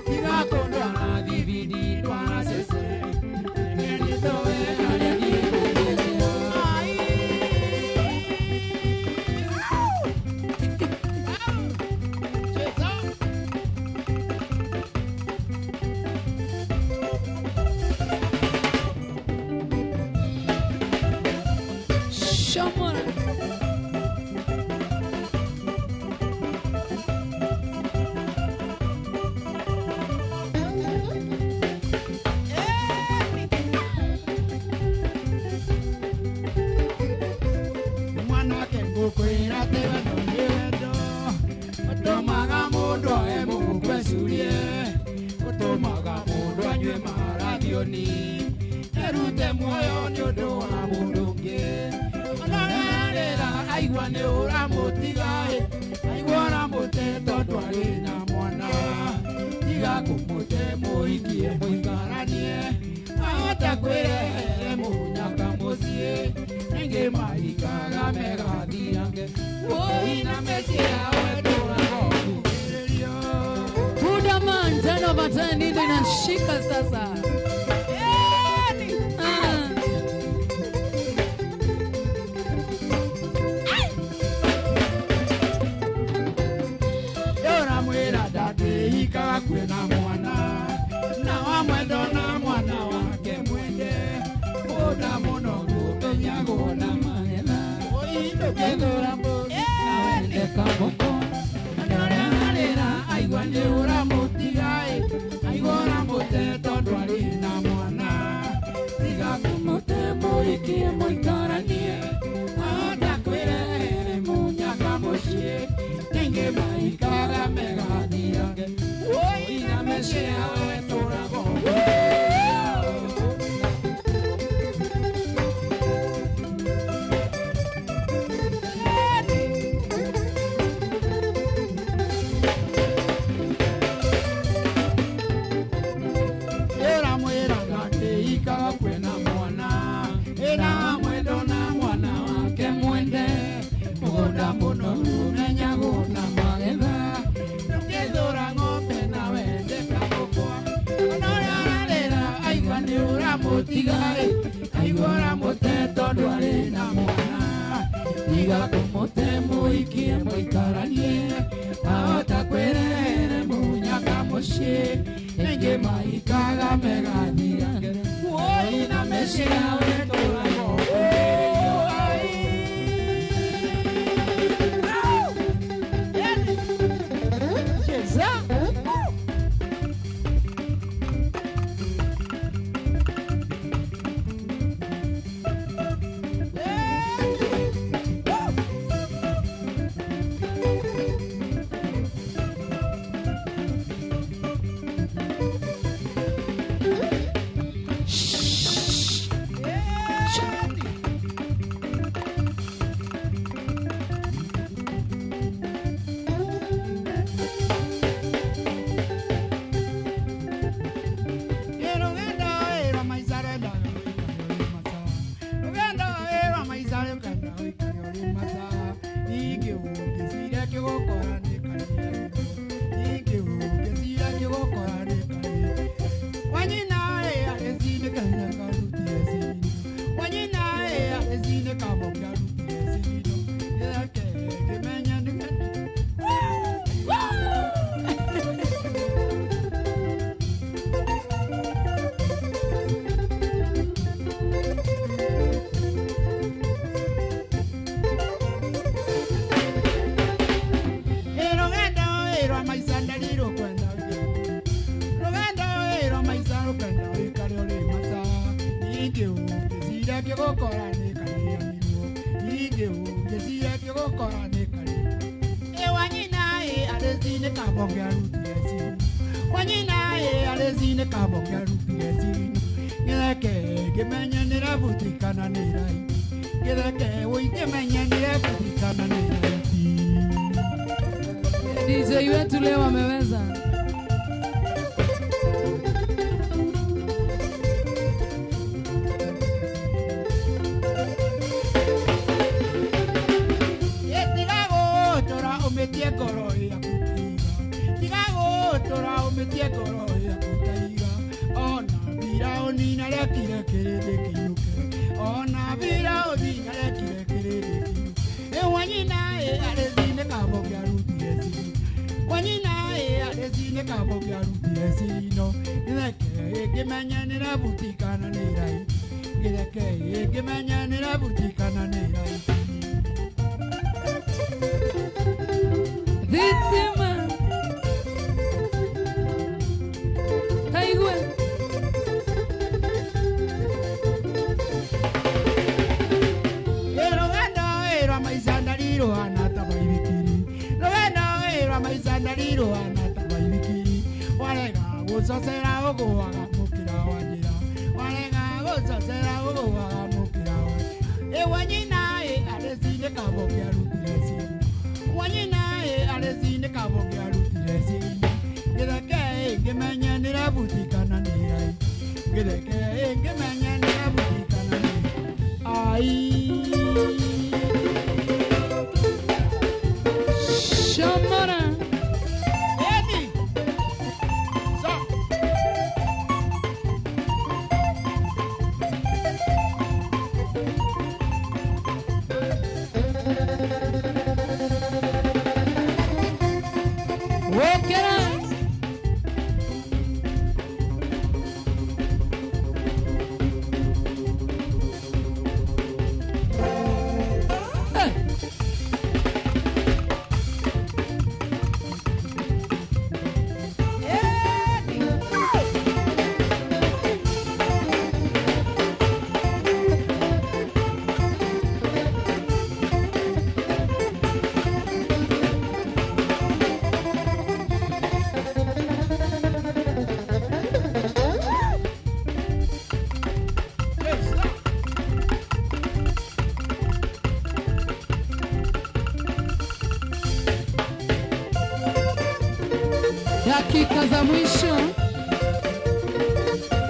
Tiga kũndwara thibindi ndwara cece Reke ndĩthũe harĩa niĩ ngwĩkinyĩra Shamar Mwanake ngũkwĩra atĩ wendo nĩ wendo Ũtũmaga mũndũ oe mũhunjia ecirie Ũtũmaga mũndũ anyue marathioni Erute muoyo nĩ ũndũ wa mũndũ ũngĩ Ona rĩrĩa aigua nĩ ũramũtiga Aigua ũramũte tondũ arĩ na mwana Tiga kũmũte mũhikie mũikaranie Ahota kwĩrehere mũnyaka mũciĩ Ningĩ mahikaga megathiange Woina mecia wetũraga ũkuhĩrĩrio Buda man 10 over 10 ndio inashika sasa Ũramwĩra ndatĩhikaga kwĩna mwana Na wamwendo na mwana wake mwende Mũnda mũno gũkenyagwo na magetha Ũindũkĩthũra mũndũ na wende kamboko Andũ arĩa harĩra aigua nĩ ũramũtiga Aigua ũramũte tondũ arĩ na mwana Tiga kũmũte mũhikie mũikaranie Ahota kwĩrehere mũnyaka mũciĩ Ningĩ mahikaga megathiange Woina mecia wetũraga ũguo ura mutigai aigora muteto ndwari na mwana tiga kumute muikie muikaranie ahota kwirere munyaka muci ningi maikaga megathira woi na mecira weturamo DJ wetu leo ameweza. Umetie ngoro ya kutaiga tigago tora umetie ngoro ya kutaiga ona bira onina rekire kirinde kinyuke ona bira onina rekire kirinde kinyuke wanyina arezine kabo kya ruti esi wanyina arezine kabo kya ruti esi no neke gemanya ni rabutikana ni rai neke gemanya ni rabutikana ni rai Víctima Taigua Ero maizanda liro anata baibikiri Ero maizanda liro anata baibikiri Walega gusosera ogo waga mukira wajira Walega gusosera ogo waga mukira wajira Wanyina arezine kabo kya rutiresi Wanyina arezine kabo kya rutiresi Gedeke gemanya nirabutikana nirai Gedeke gemanya nirabutikana nirai Ai Shamara Edi So dakika za mwisho,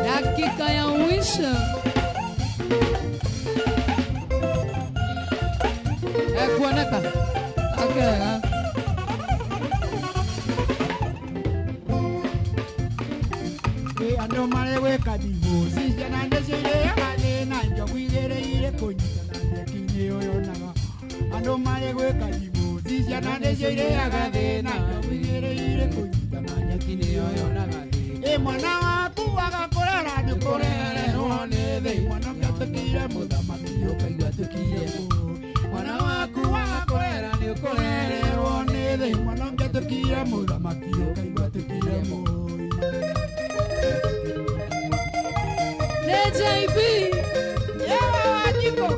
dakika ya mwisho. Kuoneka okay. Ando mare weka divo, si jana ciana nĩcio ireaga thĩna wĩgĩrĩire kũnyitana nyeki nĩyo yonaga thĩna mwana waku agakũrera nĩ kũrererwo nĩ thĩ mwana ũngĩatũkire mũthamaki ũkaigua tũkire mwana waku agakũrera nĩ kũrererwo nĩ thĩ mwana ũngĩatũkire mũthamaki ũkaigua tũkire JB Wajiko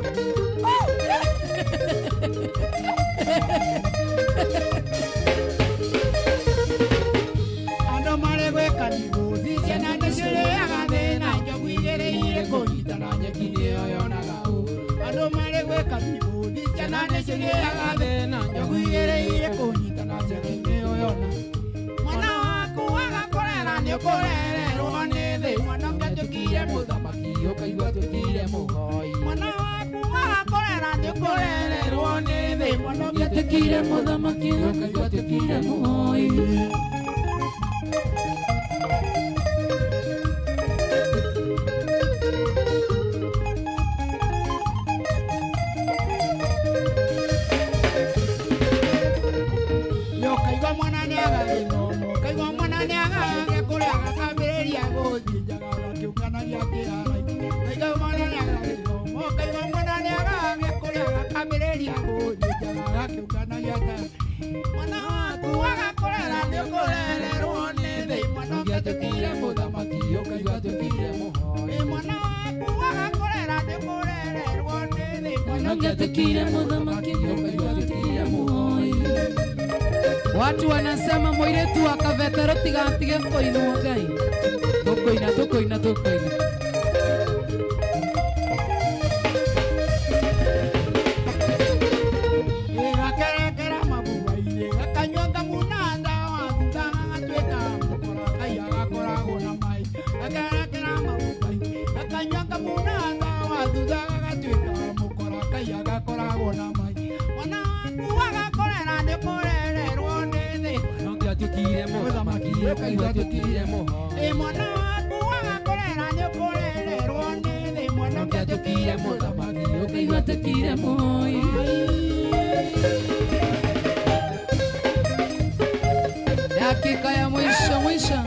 Ando mare gweka niguthi ciana nĩcirĩaga thĩna njogu igĩrĩire kũnyitana nyeki nĩyo yonaga Ando mare gweka niguthi ciana nĩcirĩaga thĩna njogu igĩrĩire kũnyitana nyeki nĩyo yona Mwana waku agakũrera nĩũkũrererwo nĩ thĩ mwana ũngĩatũkire mũthamaki ũkaigua tũkire mũhoi Mwana waku agakũrera nĩũkũrererwo nĩ thĩ mwana ũngĩatũkire mũthamaki ũkaigua tũkire mũhoi Kaigua mwana nĩaga gĩthomo kaigua mwana nĩaga gĩa kũrĩa agakambĩrĩria gũthiĩ njaga gakĩũnganagia kĩara kaigua mwana nĩaga gĩthomo kaigua mwana nĩaga gĩa kũrĩa agakambĩrĩria gũthiĩ njaga gakĩũnganagia kĩara mwana waku agakũrera nĩũkũrererwo nĩ thĩ mwana ũngĩatũkire mũthamaki ũkaigua tũkire mũhoi mwana waku agakũrera nĩũkũrererwo nĩ thĩ mwana ũngĩatũkire mũthamaki ũkaigua tũkire mũhoi Watu wanasema mwiretu akavetero tigatige koinwo Ngai. Tukoina. Gakerekera mabugai-inĩ gakanyuanga munanda wa thutha gagatuĩka mũkora Ngai agakoragwo na mai gakerekera mabugai gakanyuanga munanda wa thutha gagatuĩka mũkora Ngai agakoragwo na mai mwana waku agakorera nĩkũrererwo nĩ thĩ ũngĩatũkire mũthamaki ũkaigua tũkire mũhoi mwana waku agakorera nĩkũrererwo nĩ thĩ mwana ũngĩatũkire mũthamaki ũkaigua tũkire mũhoi Dakika ya mwisho.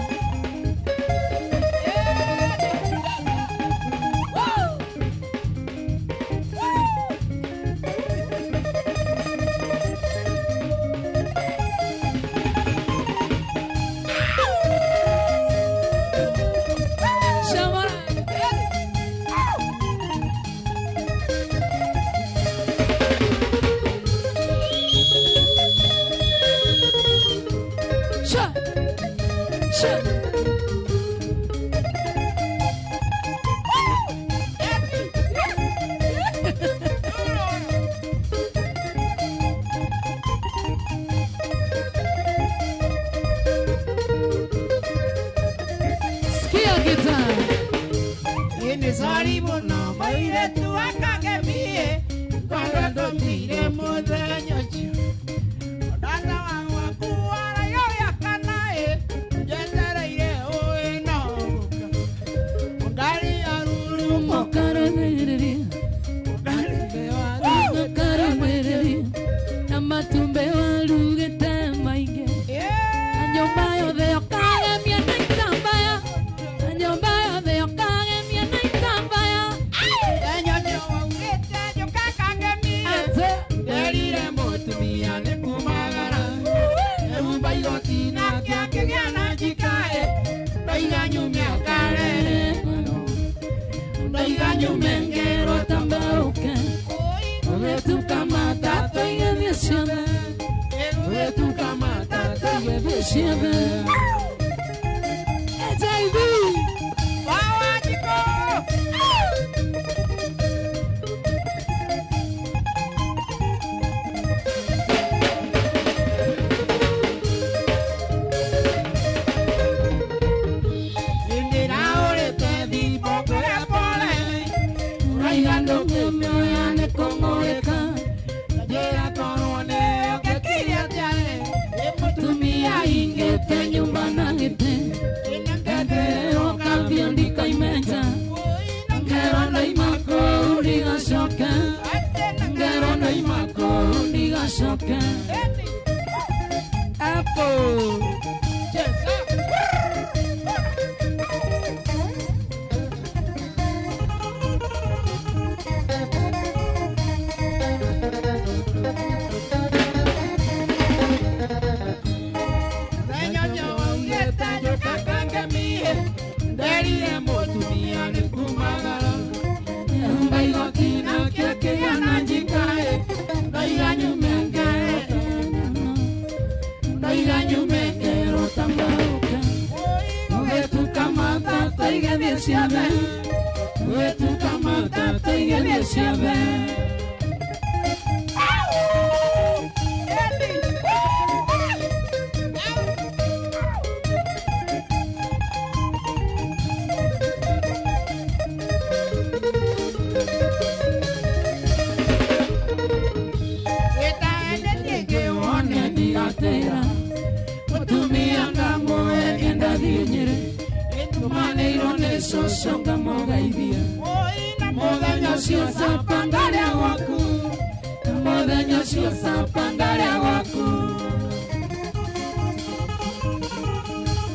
Wako.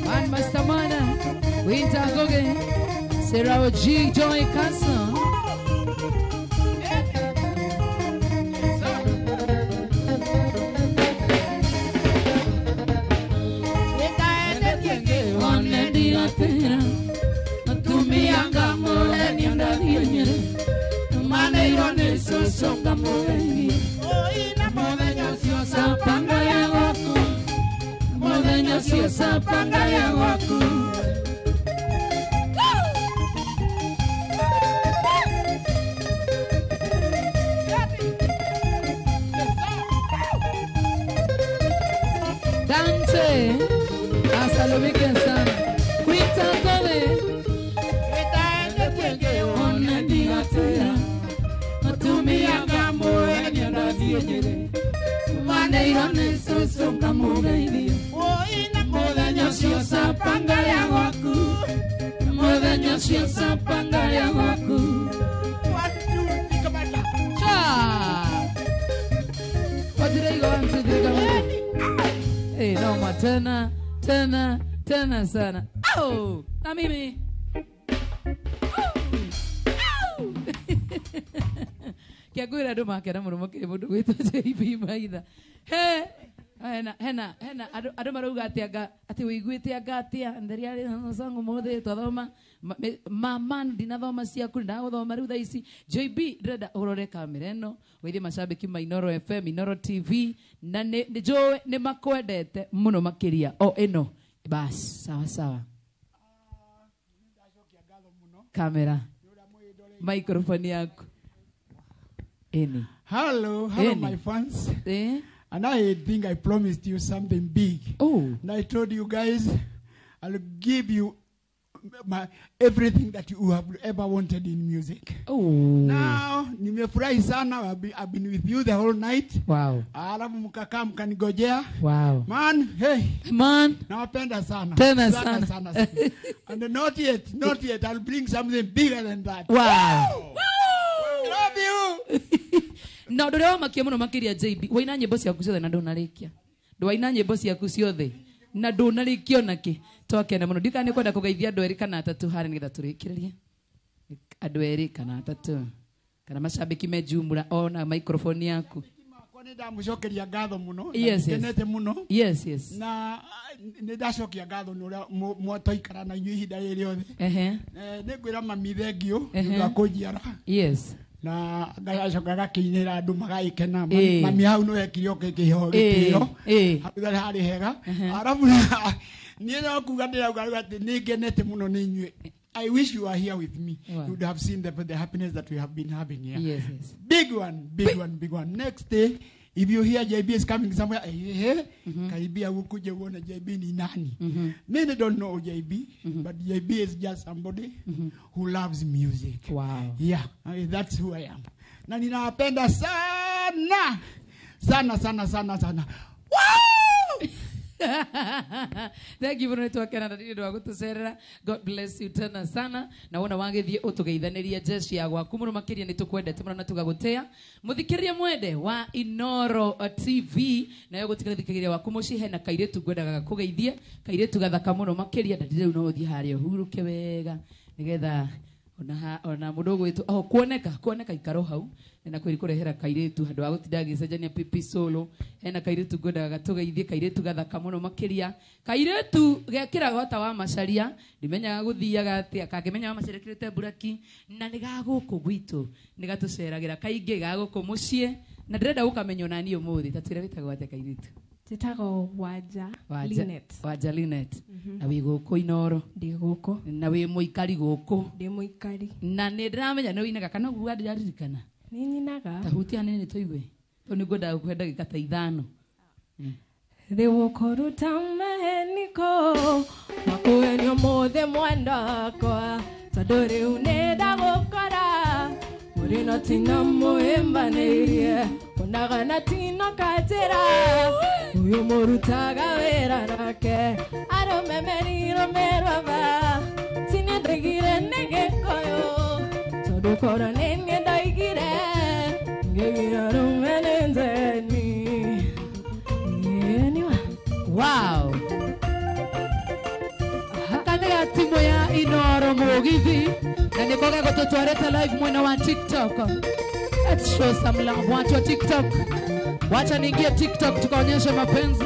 Man Mastamana, Winter Goge, Sarah G. Joy Castle. Dante, hasta lo vi que está. Quinta Tove, what did I go on to do? Hey, no, ma, tena sana. Oh, na mimi. Kia gwira ndu makera murumo kiri mundu gwitwo JB Maitha. Hena andu marauga ati wiguite agatia nderi ari zangu mothe twathoma man ndinathoma ciaku ndathoma riu thaa ici JB ndrenda urore kamera eno withie mashabiki ma Inoro FM Inoro TV na njo ni makwendete muno makiria eno bas sawa kamera microphone yako eni. Hello my fans. And I think I promised you something big. Oh. And I told you guys, I'll give you everything that you have ever wanted in music. Oh. Now, nimefurahi sana. I've been with you the whole night. Wow. Alafu mkakaa mkanigojea. Wow. Man, hey. Man. Nawapenda sana. Tena sana. And not yet. I'll bring something bigger than that. Wow. Love you. Na ndore wa makia muno makiria JB waina nyimbo ciaku ciothe na ndunarikia ndwaina nyimbo ciaku ciothe na ndunarikio naki twakena muno ndikane kwenda kugeithia andu eri kana atatu hari nigetha turikiririe andu eri kana atatu kana mashabiki mejumura ona microphone yaku ndamucokeria ngatho muno ngenete muno yes na ndacokia ngatho nuria mwotoikara na inyu ihinda riri othe ningwira mami thengio nda kunjiara yes na ngacoka gakinyira andu magaikena mami hau no ekirio kikiho gitiro hau hari hega arabu nie no kuga ndirauga ati ningenete muno ni inyu. I wish you were here with me. Wow. You would have seen the happiness that we have been having here. Yes. Big one. Next day, if you hear JB is coming somewhere, karibia ukuje uone JB ni nani. Many don't know JB, but JB is just somebody who loves music. Wow. Yeah, that's who I am. Na ninawapenda sana. Wow! Thank you for to Canada ndio wagutucerera. God bless you tena sana. Na wona wagithie utugeithaniria jeshi ya gwaku muno makiria nitukwendete muno na tugagutea. Muthikirie mwende wa Inoro TV na yo gutikiriria waku mucihe na kairetu ngwendaga kugeithie kairetu gathaka muno makiria na ndireu no thie haria huruke wega nigetha ona mudogo wetu kuoneka ikaro hau na kwiri kurehera kairetu handu wa gutinda gicenjania pipi solo hena kairetu ngwendaga gatugeithie kairetu gathaka muno makiria kairetu gekira gota wa macaria ndimenyaga guthiaga atia kangimenya wa macaria kirete buraki na nigaguku gwitu nigatuceragira kaingi gaguku mucie na ndirenda gukamenya nani umuthi tatwira witagwo atia kairetu Titago Waja Linet. Na wi guku Inoro. Ndi guku. Na wi muikari guku. Ndi muikari. Na ni ndiramenya no inaga kana guga ndiririkana. Ni nyinaga. Tahuti hanene toigwe. To ni ngoda kwenda gikata ithano. Riwo koruta maheniko. Makuenyo mothe mwenda kwa. Tadore uneda gukora. Murino tina muembanerie. Unagana tina katera. Uyu morutaga wera nake Arome meriro merwaba Sine dregire nege koyo Todo kora nenge daigire Ngegi arome nenzeni Yeniwa Wow Kanega timu ya Inoro Mugithi Na nikoga kututwareta live mwena wa TikTok Let's show some love watu wa TikTok Wacha niingie TikTok tukaonyeshe mapenzi.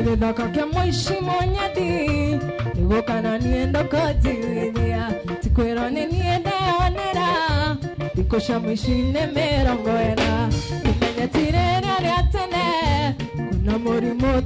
Nidaka ke moishi monyadi Nigokana nienda kodiwithia Tikwero ni niende onera Dikosha moishi nemera ngoera Kumenya tirere atene Kuna murimo